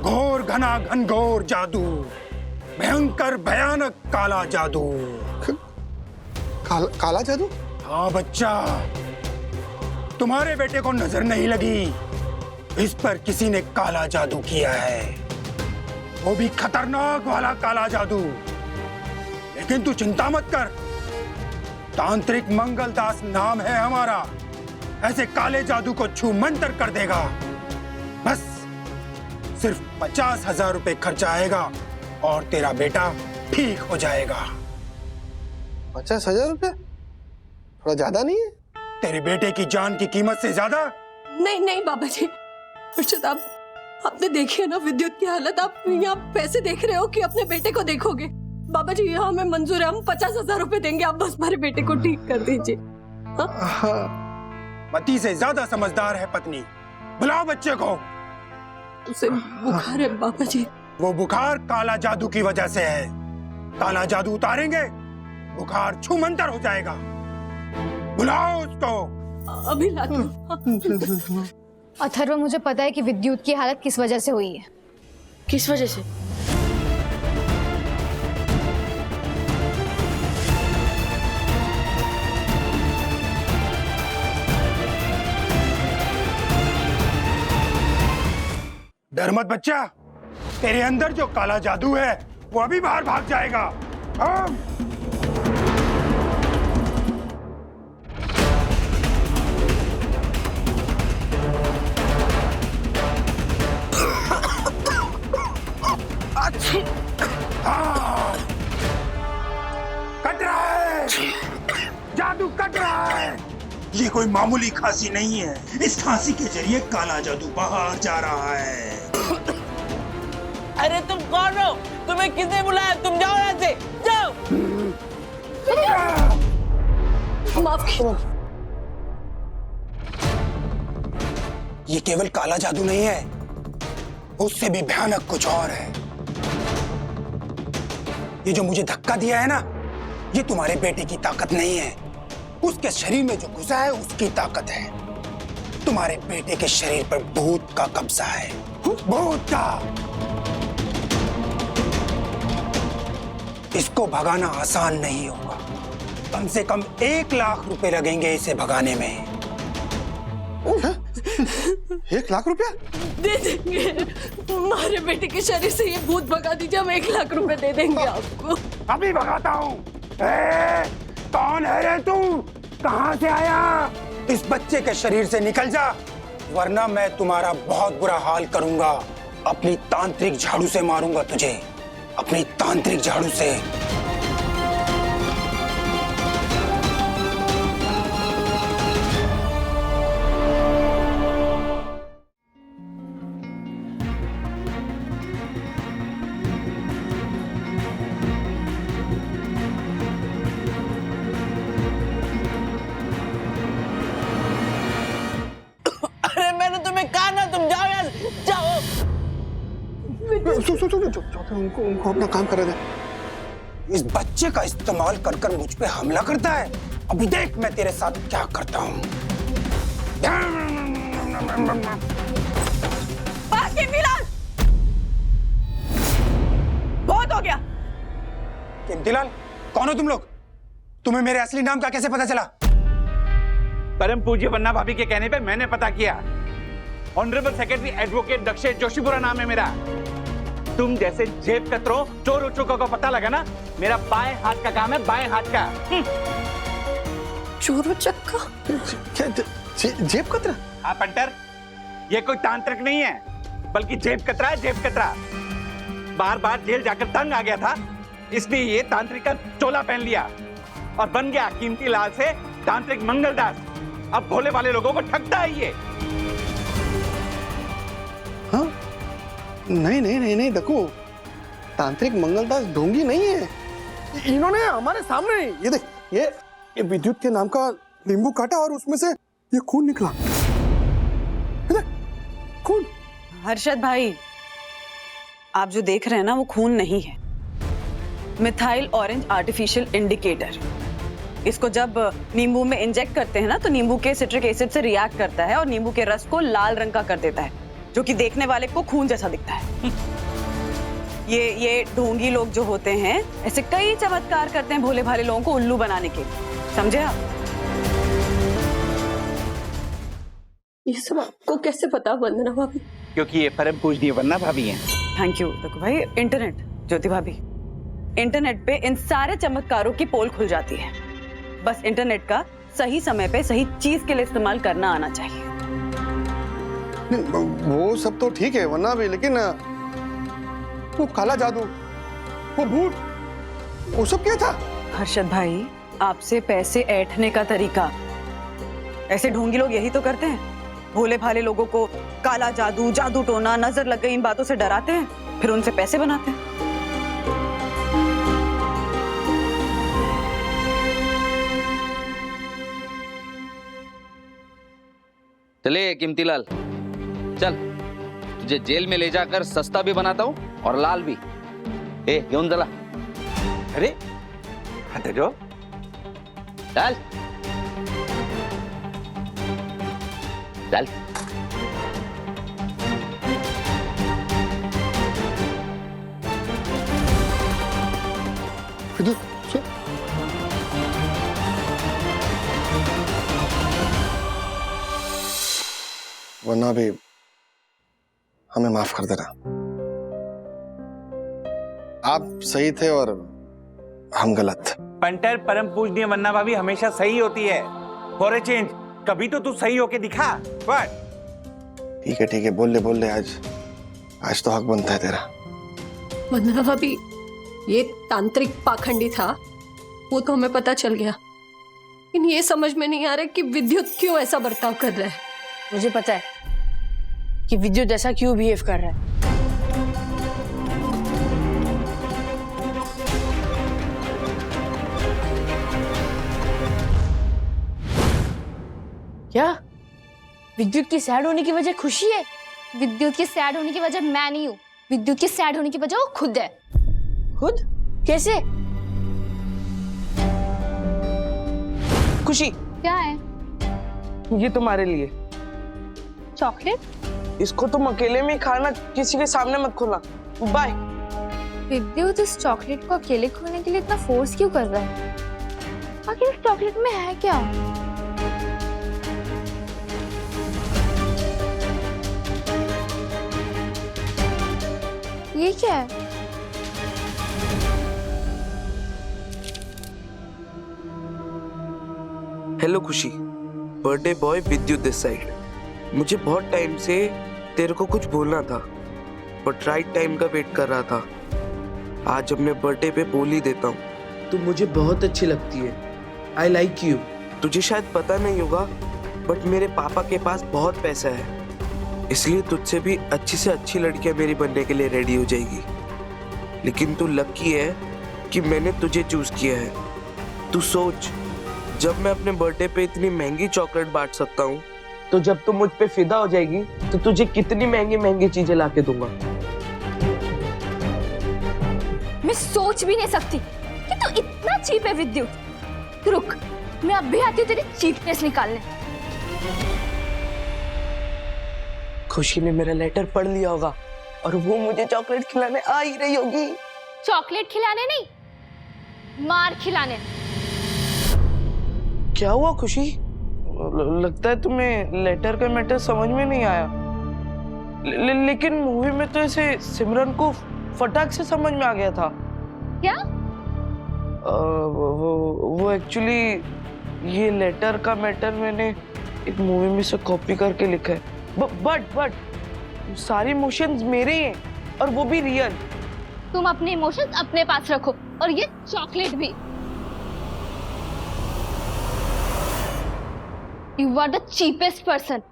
घोर घना घनघोर जादू, भयंकर भयानक काला जादू। काला जादू? हाँ बच्चा, तुम्हारे बेटे को नजर नहीं लगी, इस पर किसी ने काला जादू किया है, वो भी खतरनाक वाला काला जादू। लेकिन तू चिंता मत कर, तांत्रिक मंगलदास नाम है हमारा, ऐसे काले जादू को छू मंतर कर देगा। बस सिर्फ 50,000 रुपए खर्चा आएगा और तेरा बेटा ठीक हो जाएगा। 50,000 रुपए? थोड़ा ज्यादा नहीं है? तेरे बेटे की जान की कीमत से ज्यादा? नहीं नहीं बाबा जी, अर्षद आपने देखी है ना विद्युत की हालत, आप यहाँ पैसे देख रहे हो कि अपने बेटे को देखोगे? बाबा जी यहाँ हमें मंजूर है, हम 50,000 रुपए देंगे, आप बस हमारे बेटे को ठीक कर दीजिए। पति से ज्यादा समझदार है पत्नी। बुलाओ बच्चे को। उसे बुखार है बाबा जी। वो बुखार काला जादू की वजह से है, काला जादू उतारेंगे बुखार छूमंतर हो जाएगा। बुलाओ उसको। अभी लाती हूँ। अथर्व, मुझे पता है कि विद्युत की हालत किस वजह से हुई है। किस वजह से? डर मत बच्चा, तेरे अंदर जो काला जादू है वो अभी बाहर भाग जाएगा। हाँ? हाँ। कट रहा है, जादू कट रहा है। ये कोई मामूली खांसी नहीं है, इस खांसी के जरिए काला जादू बाहर जा रहा है। अरे तुम कौन हो? तुम्हें किसने बुलाया? तुम जाओ यहाँ से, जाओ। माफ कीजिए। ये केवल काला जादू नहीं है, उससे भी भयानक कुछ और है। ये जो मुझे धक्का दिया है ना, ये तुम्हारे बेटे की ताकत नहीं है, उसके शरीर में जो घुसा है उसकी ताकत है। तुम्हारे बेटे के शरीर पर भूत का कब्जा है, भूत का। इसको भगाना आसान नहीं होगा, कम से कम 1 लाख रुपए लगेंगे इसे भगाने में। 1 लाख रुपया? दे देंगे, हमारे बेटे के शरीर से ये भूत भगा दीजिए, हम 1 लाख रुपए दे देंगे आपको। अभी भगाता हूँ। कौन है रे तू? कहाँ से आया? इस बच्चे के शरीर से निकल जा, वरना मैं तुम्हारा बहुत बुरा हाल करूंगा। अपनी तांत्रिक झाड़ू से मारूंगा तुझे, अपनी तांत्रिक झाड़ू से। उनको अपना काम करा दे। इस बच्चे का इस्तेमाल कर कर मुझ पे हमला करता है। अभी देख मैं तेरे साथ क्या करता हूँ। बहुत हो गया। कीमतीलाल, कौन हो तुम लोग? तुम्हें मेरे असली नाम का कैसे पता चला? परम पूज्य वन्ना भाभी के कहने पे मैंने पता किया। Honourable secretary advocate Dakshesh Joshipura नाम है मेरा। तुम जैसे जेब कतरों चोर उचुकों का पता लगा ना, मेरा बाएं हाथ का काम है, बाएं हाथ का। चोर उचक्का? जेब कतरा? हाँ पंटर, ये कोई तांत्रिक नहीं है, बल्कि जेब कतरा है, जेब कतरा। बार बार जेल जाकर तंग आ गया था, इसलिए ये तांत्रिक का चोला पहन लिया और बन गया कीमतीलाल से तांत्रिक मंगलदास। अब भोले वाले लोगों को ठगता है ये। हाँ? नहीं नहीं नहीं नहीं देखो, तांत्रिक मंगलदास ढोंगी नहीं है। इन्होंने हमारे सामने ये देख, ये विद्युत के नाम का नींबू काटा और उसमें से ये खून निकला। ये देख, खून। हर्षद भाई, आप जो देख रहे हैं ना वो खून नहीं है, मिथाइल ऑरेंज आर्टिफिशियल इंडिकेटर। इसको जब नींबू में इंजेक्ट करते हैं ना तो नींबू के सिट्रिक एसिड से रिएक्ट करता है और नींबू के रस को लाल रंग का कर देता है, जो कि देखने वाले को खून जैसा दिखता है। ये ढोंगी लोग जो होते हैं ऐसे कई चमत्कार करते हैं भोले भाले लोगों को उल्लू बनाने के, समझे आप? ये सब आपको कैसे पता वंदना भाभी? क्योंकि ये परम पूजनीय वंदना भाभी हैं। Thank you. देखो भाई, इंटरनेट, ज्योति भाभी, इंटरनेट पे इन सारे चमत्कारों की पोल खुल जाती है। बस इंटरनेट का सही समय पे सही चीज के लिए इस्तेमाल करना आना चाहिए। वो सब तो ठीक है वरना भी, लेकिन वो काला जादू, वो भूत, वो सब क्या था? हर्षद भाई, आपसे पैसे ऐंठने का तरीका, ऐसे ढोंगी लोग यही तो करते हैं। भोले भाले लोगों को काला जादू, जादू टोना, नजर लग गई, इन बातों से डराते हैं, फिर उनसे पैसे बनाते हैं। चले कीमती लाल, चल तुझे जेल में ले जाकर सस्ता भी बनाता हूँ और लाल भी। घेऊन चला। अरे हाथ जो चल चल। वरना भी हमें माफ कर देना। आप सही थे और हम गलत। पंटर परम पूजनीय वंदना भाभी हमेशा सही होती है। फॉर ए चेंज कभी तो तू सही होके दिखा। व्हाट? ठीक है, बोल ले आज तो हक बनता है तेरा। वंदना भाभी, ये तांत्रिक पाखंडी था, वो तो हमें पता चल गया, लेकिन ये समझ में नहीं आ रहा कि विद्युत क्यों ऐसा बर्ताव कर रहा है। मुझे पता है कि विद्युत ऐसा क्यों बिहेव कर रहा है। क्या विद्युत की सैड होने की वजह खुशी है? विद्युत के सैड होने की वजह मैं नहीं हूँ, विद्युत के सैड होने की वजह वो खुद है। खुद? कैसे? खुशी, क्या है? ये तुम्हारे लिए चॉकलेट? इसको तुम अकेले में ही खाना, किसी के सामने मत खोलना। बाय। विद्युत इस चॉकलेट को अकेले खोलने के लिए इतना फोर्स क्यों कर रहा है? आखिर इस चॉकलेट में है क्या? ये क्या है? हेलो खुशी, बर्थडे बॉय विद्युत दिस साइड। मुझे बहुत टाइम से तेरे को कुछ बोलना था, बट राइट टाइम का वेट कर रहा था। आज अपने बर्थडे पे बोल ही देता हूँ। तू मुझे बहुत अच्छी लगती है। I like you. तुझे शायद पता नहीं होगा, बट मेरे पापा के पास बहुत पैसा है, इसलिए तुझसे भी अच्छी से अच्छी लड़कियां मेरी बनने के लिए रेडी हो जाएगी। लेकिन तू लकी है कि मैंने तुझे चूज किया है। तू सोच, जब मैं अपने बर्थडे पे इतनी महंगी चॉकलेट बांट सकता हूँ, तो जब तू मुझ पे फिदा हो जाएगी तो तुझे कितनी महंगी महंगी चीजें लाके दूंगा। मैं सोच भी नहीं सकती कि तू इतना चीप है विद्युत। रुक, मैं अब भी आती हूँ तेरी चीपनेस निकालने। खुशी ने मेरा लेटर पढ़ लिया होगा और वो मुझे चॉकलेट खिलाने आ ही रही होगी। चॉकलेट खिलाने नहीं, मार खिलाने। क्या हुआ खुशी? लगता है तुम्हें लेटर का मैटर समझ में नहीं आया। लेकिन मूवी में तो ऐसे सिमरन को फटाक से समझ में आ गया था। क्या? वो एक्चुअली ये लेटर का मैटर मैंने एक मूवी में से कॉपी करके लिखा है। बट सारे इमोशंस मेरे ही हैं और वो भी रियल। तुम अपने इमोशंस अपने पास रखो और ये चॉकलेट भी। You are the cheapest person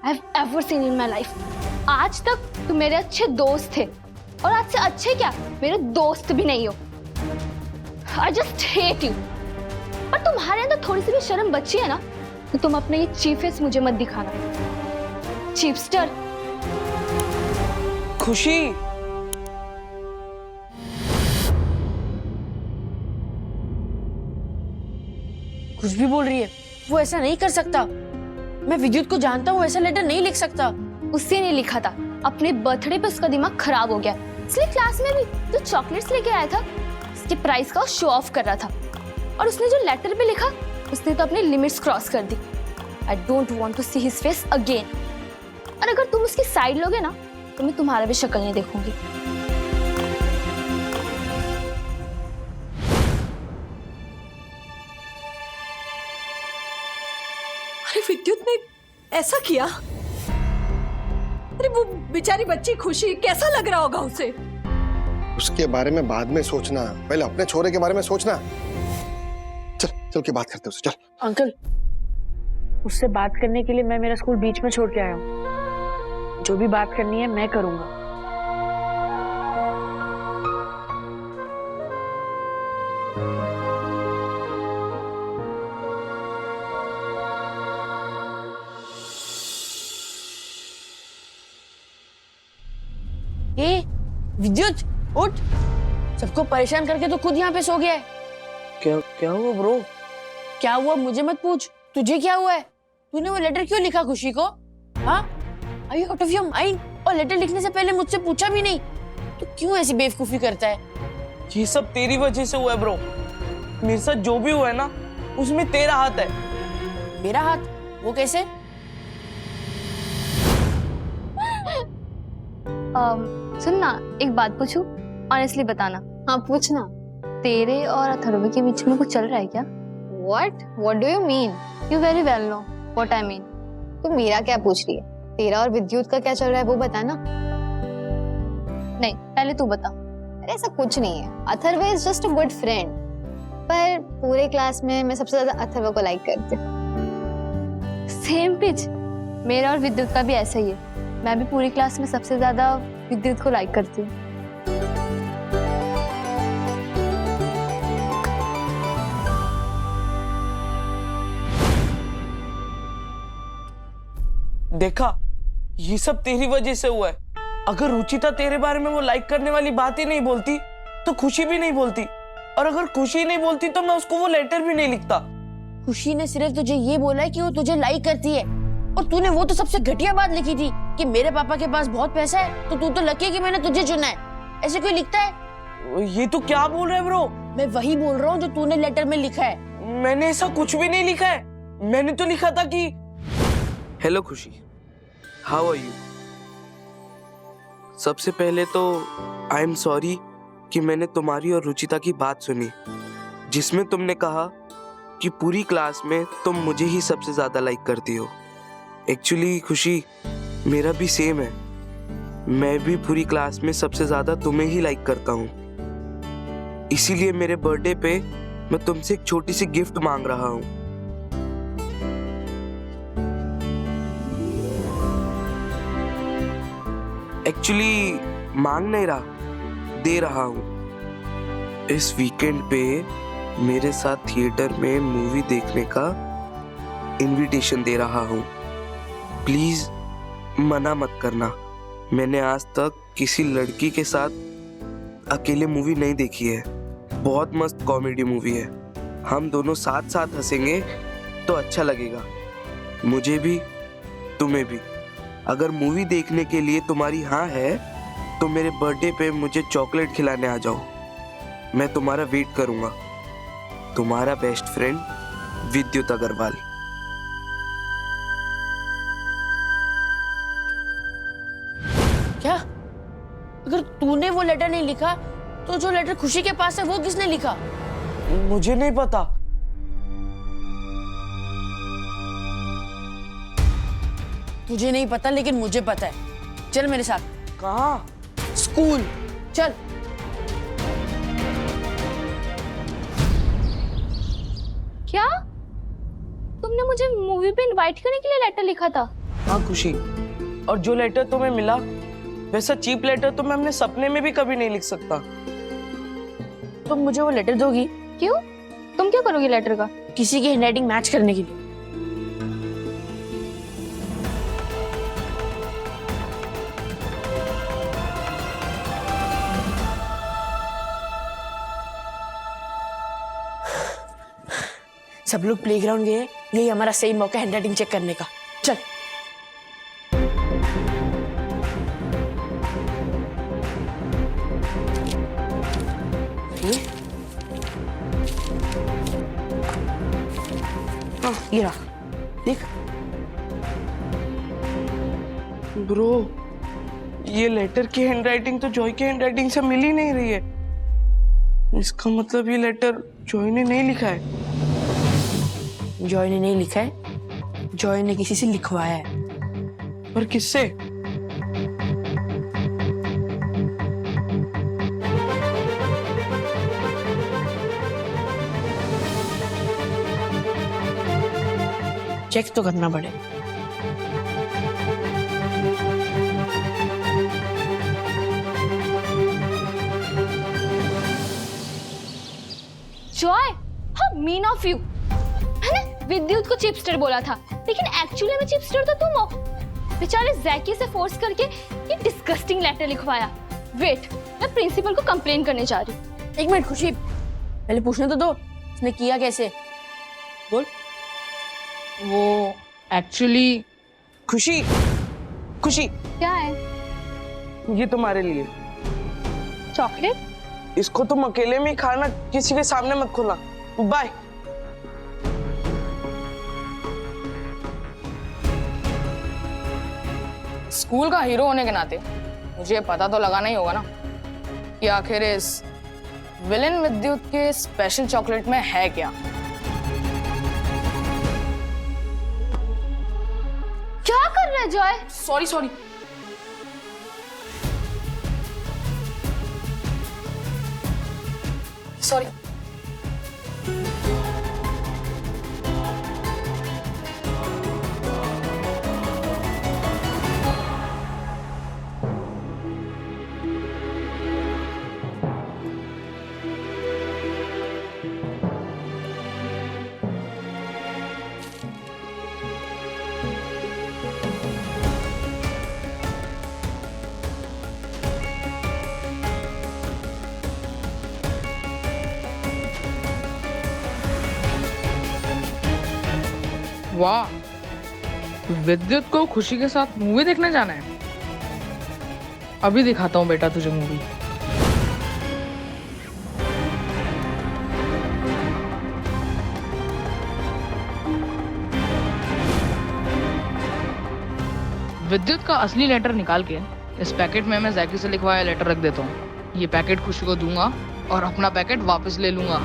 I've ever seen in my life. आज तक तुम मेरे अच्छे दोस्त थे, और आज से अच्छे क्या मेरे दोस्त भी नहीं हो। I just hate you. पर तुम्हारे अंदर थोड़ी सी भी शर्म बची है ना, तो तुम अपने ये चीफेस मुझे मत दिखाना। चीपस्टर। खुशी, कुछ भी बोल रही है, वो ऐसा नहीं कर सकता। मैं विद्युत को जानता हूँ, ऐसा लेटर नहीं लिख सकता। उससे नहीं लिखा था, अपने बर्थडे पे उसका दिमाग खराब हो गया, इसलिए क्लास में भी जो चॉकलेट्स लेके आया था उसके प्राइस का शो ऑफ कर रहा था। और उसने जो लेटर पे लिखा उसने तो अपनी लिमिट्स क्रॉस कर दी। I don't want to see his face again. और अगर तुम उसकी साइड लोगे ना तो मैं तुम्हारा भी शक्ल नहीं देखूंगी। अरे विद्युत ने ऐसा किया? अरे वो बेचारी बच्ची खुशी, कैसा लग रहा होगा उसे? उसके बारे में बाद में सोचना, पहले अपने छोरे के बारे में सोचना। चल चल के बात करते हैं उससे, चल। अंकल, उससे बात करने के लिए मैं मेरा स्कूल बीच में छोड़ के आया हूँ। जो भी बात करनी है मैं करूंगा। ए, विद्युत उठ, सबको परेशान करके तो खुद यहाँ पे सो गया है। क्या क्या हुआ ब्रो? क्या हुआ मुझे मत पूछ, तुझे क्या हुआ है? तूने वो लेटर क्यों लिखा खुशी को? हाँ, are you out of your mind? और लेटर लिखने से पहले मुझसे पूछा भी नहीं। तू क्यों ऐसी बेवकूफी करता है? ये सब तेरी वजह से हुआ है ब्रो। मेरे साथ जो भी हुआ है ना, उसमें तेरा हाथ है। मेरा हाथ? वो कैसे? सुन ना, एक बात पूछूं? ऑनेस्टली बताना। हाँ पूछना। तेरे और अथर्व के बीच में कुछ चल रहा है क्या? What do you mean? You very well know what I mean. तू मेरा क्या पूछ रही है? तेरा और विद्युत का क्या चल रहा है वो बता ना। नहीं, पहले तू बता। अरे ऐसा कुछ नहीं है, Atharva is just a good friend. पर पूरे क्लास में मैं सबसे ज्यादा अथर्व को लाइक करती हूँ। सेम पिच, मेरा और विद्युत का भी ऐसा ही है। मैं भी पूरी क्लास में सबसे ज्यादा विद्युत को लाइक करती हूँ। देखा, ये सब तेरी वजह से हुआ है। अगर रुचिता तेरे बारे में वो लाइक करने वाली बात ही नहीं बोलती तो खुशी भी नहीं बोलती, और अगर खुशी नहीं बोलती तो मैं उसको वो लेटर भी नहीं लिखता। खुशी ने सिर्फ तुझे ये बोला है कि वो तुझे लाइक करती है, और तूने वो तो सबसे घटिया बात लिखी थी कि मेरे पापा के पास बहुत पैसा है तो तू तो लकी है कि मैंने तुझे चुना है। ऐसे कोई लिखता है? ये तू क्या बोल रहा है ब्रो? मैं वही बोल रहा हूँ जो तूने लेटर में लिखा है। मैंने ऐसा कुछ भी नहीं लिखा है। मैंने तो लिखा था कि हेलो खुशी, हाउ आर यू। सबसे पहले तो आई एम सॉरी कि मैंने तुम्हारी और रुचिता की बात सुनी जिसमें तुमने कहा कि पूरी क्लास में तुम मुझे ही सबसे ज्यादा लाइक करती हो। एक्चुअली खुशी, मेरा भी सेम है। मैं भी पूरी क्लास में सबसे ज्यादा तुम्हें ही लाइक करता हूँ। इसीलिए मेरे बर्थडे पे मैं तुमसे एक छोटी सी गिफ्ट मांग रहा हूँ। एक्चुअली मांग नहीं रहा, दे रहा हूँ। इस वीकेंड पे मेरे साथ थिएटर में मूवी देखने का इनविटेशन दे रहा हूँ। प्लीज मना मत करना। मैंने आज तक किसी लड़की के साथ अकेले मूवी नहीं देखी है। बहुत मस्त कॉमेडी मूवी है। हम दोनों साथ साथ हंसेंगे तो अच्छा लगेगा, मुझे भी तुम्हें भी। अगर मूवी देखने के लिए तुम्हारी हाँ है तो मेरे बर्थडे पे मुझे चॉकलेट खिलाने आ जाओ। मैं तुम्हारा वेट करूंगा। तुम्हारा बेस्ट फ्रेंड विद्युत अग्रवाल। क्या? अगर तूने वो लेटर नहीं लिखा तो जो लेटर खुशी के पास है वो किसने लिखा? मुझे नहीं पता। तुझे नहीं पता लेकिन मुझे पता है। चल मेरे साथ। कहाँ? स्कूल चल। क्या तुमने मुझे मूवी पे इनवाइट करने के लिए लेटर लिखा था? हाँ खुशी, और जो लेटर तुम्हें मिला वैसा चीप लेटर तो मैं अपने सपने में भी कभी नहीं लिख सकता। तुम मुझे वो लेटर दोगी? क्यों? तुम क्या करोगी लेटर का? किसी की हैंडराइटिंग मैच करने के लिए। सब लोग प्लेग्राउंड गए, यही हमारा सही मौका है हैंडराइटिंग चेक करने का। चल। ये रहा, देख। ब्रो, ये लेटर की हैंडराइटिंग तो जॉय की हैंडराइटिंग से मिल ही नहीं रही है। इसका मतलब ये लेटर जॉय ने नहीं लिखा है। जॉय ने नहीं लिखा है, जॉय ने किसी से लिखवाया है। पर किससे? चेक तो करना पड़ेगा। Joy, how mean of you. मैंने विद्युत को चिपस्टर बोला था, लेकिन एक्चुअली में चिपस्टर तो तुम हो। बेचारे जैकी से फोर्स करके ये डिस्गस्टिंग लेटर लिखवाया। वेट, मैं प्रिंसिपल को कंप्लेन करने जा रही हूँ। एक मिनट खुशी, पहले पूछने तो दो, इसने किया कैसे? बोल। वो एक्चुअली खुशी, खुशी क्या है? ये तुम्हारे लिए चॉकलेट। इसको तुम अकेले में ही खाना, किसी के सामने मत खोलना। बाय। स्कूल का हीरो होने के नाते मुझे पता तो लगाना ही होगा ना कि आखिर इस विलेन विद्युत के स्पेशल चॉकलेट में है क्या। क्या कर रहा है जॉय? Sorry sorry. सॉरी। वाह, विद्युत को खुशी के साथ मूवी देखने जाना है। अभी दिखाता हूँ बेटा तुझे मूवी। विद्युत का असली लेटर निकाल के इस पैकेट में मैं जैकी से लिखवाया लेटर रख देता हूँ। ये पैकेट खुशी को दूंगा और अपना पैकेट वापस ले लूंगा।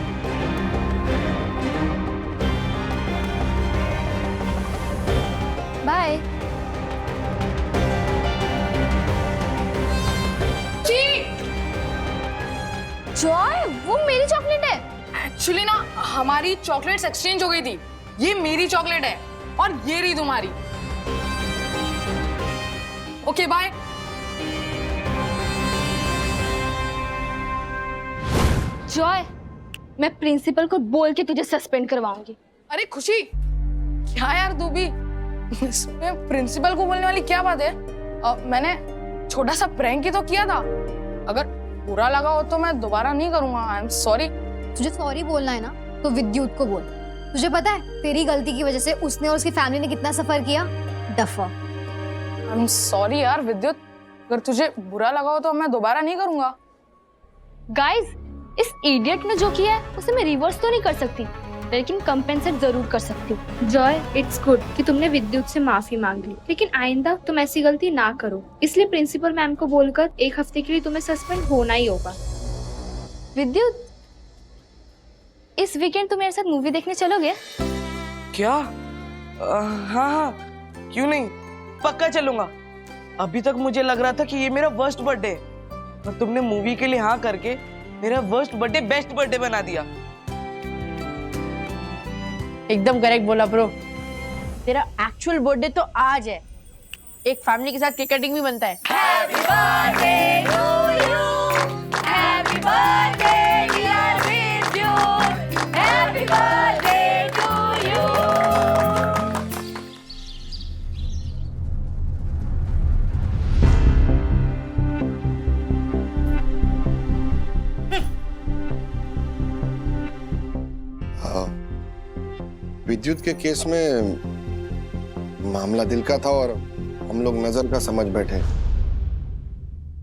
बाय। जॉय, वो मेरी चॉकलेट है। एक्चुअली ना हमारी चॉकलेट्स एक्सचेंज हो गई थी। ये मेरी चॉकलेट है और ये रही तुम्हारी। Okay bye. जॉय, मैं प्रिंसिपल को बोल के तुझे सस्पेंड करवाऊंगी। अरे खुशी, क्या यार तू भी, इसमें प्रिंसिपल को बोलने वाली क्या बात है? मैंने छोटा सा प्रैंक ही तो किया था। अगर बुरा लगा हो तो मैं दोबारा नहीं करूंगा। I am sorry. तुझे सॉरी बोलना है ना तो विद्युत को बोल। तुझे पता है तेरी गलती की वजह से उसने और उसकी फैमिली ने कितना सफर किया। डफा। आई एम सॉरी यार विद्युत, अगर तुझे बुरा लगा हो तो मैं दोबारा नहीं करूंगा। गाइस, इस इडियट ने जो किया है उसे मैं रिवर्स तो नहीं कर सकती, लेकिन कंपेंसेट जरूर कर सकती हूँ। जॉय, इट्स गुड कि तुमने विद्युत से माफी मांग ली, लेकिन आइंदा तुम ऐसी गलती ना करो। इसलिए प्रिंसिपल मैम को बोलकर 1 हफ्ते के लिए तुम्हें सस्पेंड होना ही होगा। विद्युत, इस वीकेंड तुम मेरे साथ मूवी देखने चलोगे? क्या? हाँ हाँ, क्यों नहीं, पक्का चलूंगा। अभी तक मुझे लग रहा था कि ये मेरा वर्स्ट बर्थडे है, और तुमने मूवी के लिए हाँ करके मेरा वर्स्ट बर्थडे बेस्ट बर्थडे बना दिया। एकदम करेक्ट बोला ब्रो। तेरा एक्चुअल बर्थडे तो आज है। एक फैमिली के साथ केक कटिंग भी बनता है। Happy birthday to you. Happy birthday dear Vidyut. Happy birthday to you. विद्युत के केस में मामला दिल का था और हम लोग नजर का समझ बैठे।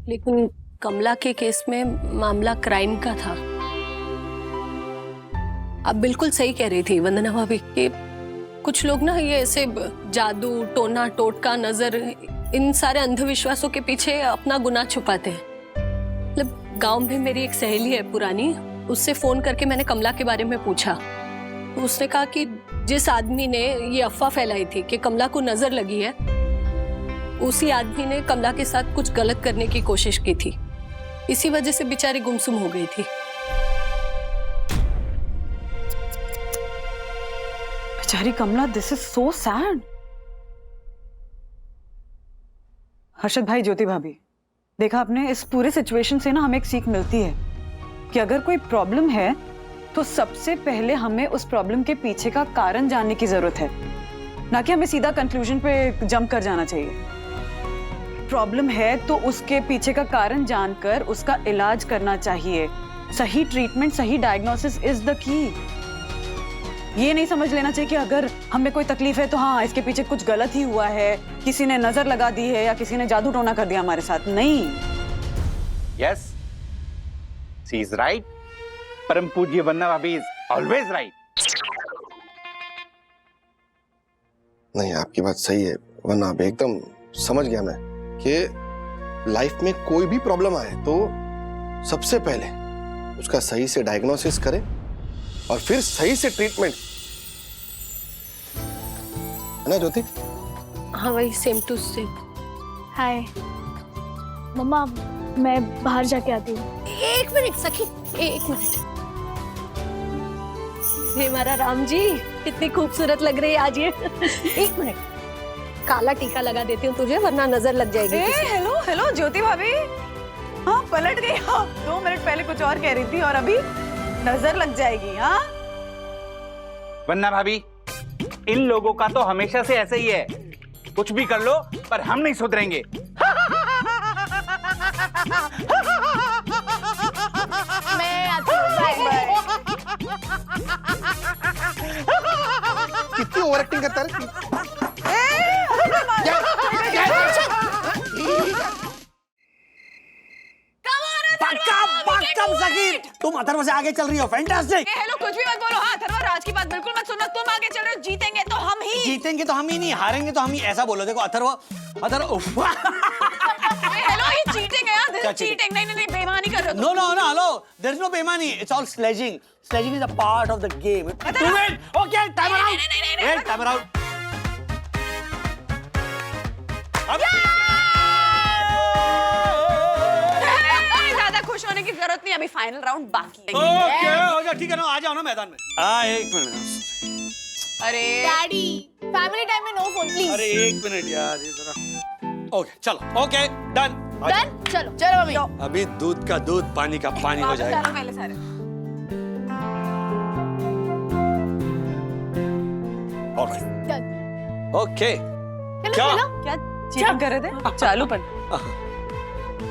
लेकिन कमला के केस में मामला क्राइम का था। आप बिल्कुल सही कह रही थी वंदना भाभी कि कुछ लोग ना ये ऐसे जादू टोना टोटका नजर इन सारे अंधविश्वासों के पीछे अपना गुनाह छुपाते हैं। मतलब गांव में मेरी एक सहेली है पुरानी, उससे फोन करके मैंने कमला के बारे में पूछा। तो उसने कहा कि जिस आदमी ने ये अफवाह फैलाई थी कि कमला को नजर लगी है, उसी आदमी ने कमला के साथ कुछ गलत करने की कोशिश की थी। इसी वजह से बेचारी गुमसुम हो गई थी। बेचारी Kamla, this is so sad. Harshad भाई, ज्योति भाभी, देखा आपने, इस पूरे सिचुएशन से ना हमें एक सीख मिलती है कि अगर कोई प्रॉब्लम है तो सबसे पहले हमें उस प्रॉब्लम के पीछे का कारण जानने की जरूरत है, ना कि हमें सीधा कंक्लूजन पे जंप कर जाना चाहिए। प्रॉब्लम है तो उसके पीछे का कारण जानकर उसका इलाज करना चाहिए। सही ट्रीटमेंट, सही डायग्नोसिस इज द की। ये नहीं समझ लेना चाहिए कि अगर हमें कोई तकलीफ है तो हाँ इसके पीछे कुछ गलत ही हुआ है, किसी ने नजर लगा दी है या किसी ने जादू टोना कर दिया हमारे साथ। नहीं। Yes, she is right. परम पूज्य वंदना भाभी इज ऑलवेज राइट। नहीं, आपकी बात सही है वरना आप एकदम समझ गया मैं कि लाइफ में कोई भी प्रॉब्लम आए तो सबसे पहले उसका सही से डायग्नोसिस करें और फिर सही से ट्रीटमेंट, है ना ज्योति? हाँ वही, सेम टू सेम। हाय मम्मा, मैं बाहर जाके आती हूँ। एक मिनट सखी, एक मिनट। ये हमारा राम जी कितनी खूबसूरत लग रही है आज ये। एक मिनट, काला टीका लगा देती हूँ तुझे वरना नजर लग जाएगी। हेलो हेलो ज्योति भाभी, हाँ पलट गई आप। 2 मिनट पहले कुछ और कह रही थी और अभी नजर लग जाएगी। हाँ वंदना भाभी, इन लोगों का तो हमेशा से ऐसे ही है, कुछ भी कर लो पर हम नहीं सुधरेंगे। मैं आती हूँ, बाय बाय। कितनी ओवर एक्टिंग करता है। तुम अथर्व से आगे चल रही हो, फैंटास्टिक। हेलो, कुछ भी मत बोलो। हाँ अथर्व, राज की बात बिल्कुल मत सुनो। तुम आगे चल रहे हो, जीतेंगे तो हम ही। जीतेंगे तो हम ही नहीं, हारेंगे तो हम ही। ऐसा बोलो। देखो अथर्व, हेलो, ये चीटिंग है यार। This is cheating. नहीं नहीं नहीं, बेईमानी कर रहे हो। No no no, hello, there is no बेईमानी, it's all sledging. Sledging is a part of the game. Okay, timer out. Wait, timer out. ज्यादा खुश होने की जरूरत नहीं, अभी फाइनल राउंड बाकी है। ओके, हो जा, ठीक है ना, आ जाओ ना मैदान में। हाँ, एक मिनट। अरे डैडी, फैमिली टाइम में नो फोन प्लीज। अरे एक मिनट यार, ये जरा। ओके, चलो, ओके, डन डन। चलो चलो मम्मी। अभी दूध का दूध, पानी का पानी हो जाएगा। पहले सारे। Alright, okay. क्या क्या चीटिंग कर रहे थे? चालू पर।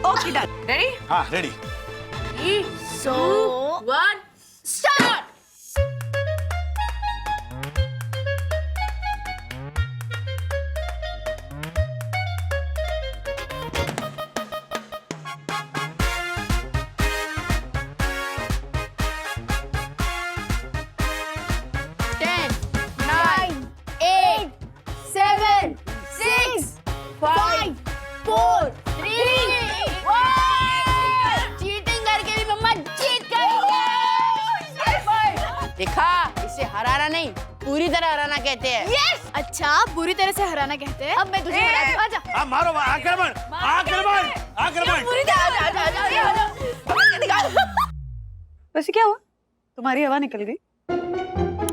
Okay, done. रेडी? हाँ, रेडी। 3, 2, 1, स्टार्ट। देखा, इसे हराना नहीं, पूरी तरह हराना कहते हैं। यस, अच्छा पूरी तरह से हराना कहते हैं। अब मैं तुझे हराती हूँ, आजा। हाँ, मारो, आक्रमण, आक्रमण, आक्रमण। पूरी तरह वैसे क्या हुआ? तुम्हारी हवा निकल गई?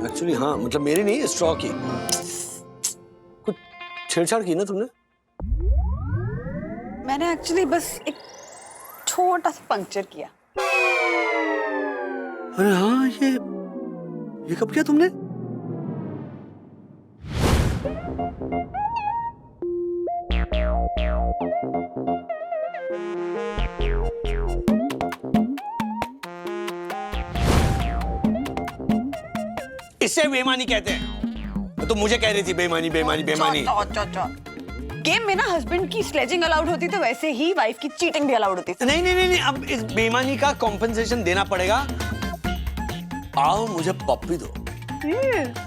एक्चुअली हाँ, मतलब मेरी नहीं, स्ट्रॉ की। कुछ छेड़छाड़ की ना तुमने? मैंने एक्चुअली बस एक छोटा सा पंक्चर किया। अरे हाँ, ये कब किया तुमने? इसे बेईमानी कहते हैं। तो मुझे कह रही थी बेईमानी बेईमानी बेईमानी। गेम में ना हस्बैंड की स्लेजिंग अलाउड होती तो वैसे ही वाइफ की चीटिंग भी अलाउड होती। नहीं नहीं नहीं नहीं, अब इस बेईमानी का कॉम्पेंसेशन देना पड़ेगा। आओ मुझे पप्पी दो।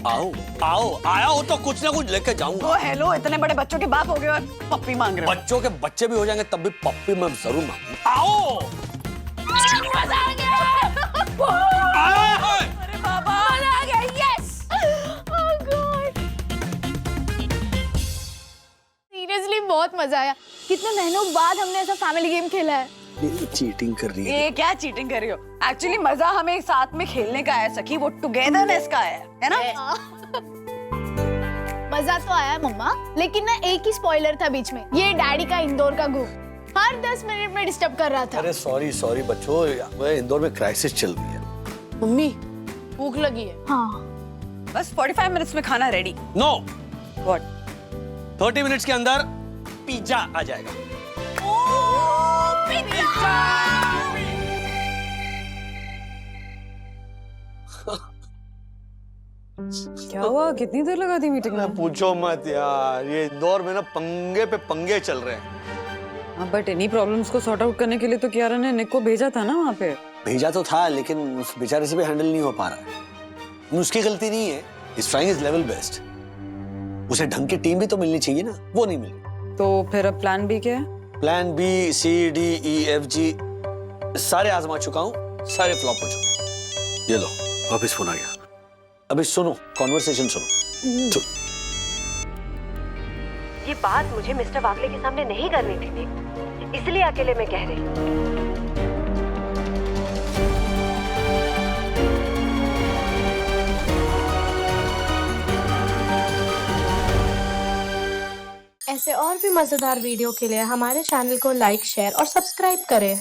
आओ आओ आया हो तो कुछ ना कुछ लेके जाऊंगा। ओ हेलो, इतने बड़े बच्चों के बाप हो गए और पप्पी मांग रहे हो। बच्चों के बच्चे भी हो जाएंगे तब भी पप्पी मैं जरूर मांगूंगा। आओ मजा आ गया। अरे बाबा मजा आ गया। यस। ओह गॉड, सीरियसली बहुत मजा आया। कितने महीनों बाद हमने ऐसा फैमिली गेम खेला है। ये चीटिंग कर रही है। ये क्या चीटिंग कर रही हो? एक्चुअली मजा हमें साथ में खेलने का है सखी, वो टुगेदरनेस का है ना? मजा तो आया मम्मा, लेकिन ना एक ही स्पॉइलर था बीच में। ये डैडी का इंदौर का घूम हर 10 मिनट में डिस्टर्ब कर रहा था। अरे सॉरी सॉरी बच्चों, इंदौर में क्राइसिस चल रही है। मम्मी भूख लगी है। हाँ बस 45 मिनट्स में खाना रेडी। No, what? 30 मिनट्स के अंदर पिज्जा आ जाएगा। क्या हुआ? कितनी देर लगा दी मीटिंग में? पूछो मत यार, ये इंदौर में ना पंगे पे पंगे चल रहे हैं। हाँ, बट इन्हीं प्रॉब्लम्स को सॉर्ट आउट करने के लिए तो कियारा ने निक को भेजा था ना वहाँ पे। भेजा तो था, लेकिन उस बेचारे से भी हैंडल नहीं हो पा रहा है। उसकी गलती नहीं है, is trying his level best. उसे ढंग की टीम भी तो मिलनी चाहिए ना, वो नहीं मिली। तो फिर अब प्लान बी क्या है? प्लान बी, सी, डी, ई, एफ, जी सारे आजमा चुका हूँ, सारे फ्लॉप हो चुके। ये लो वापस फोन आ गया। अभी सुनो, कॉन्वर्सेशन सुनो। ये बात मुझे मिस्टर वागले के सामने नहीं करनी थी, इसलिए अकेले में कह रही हूँ। ऐसे और भी मजेदार वीडियो के लिए हमारे चैनल को लाइक, शेयर और सब्सक्राइब करें।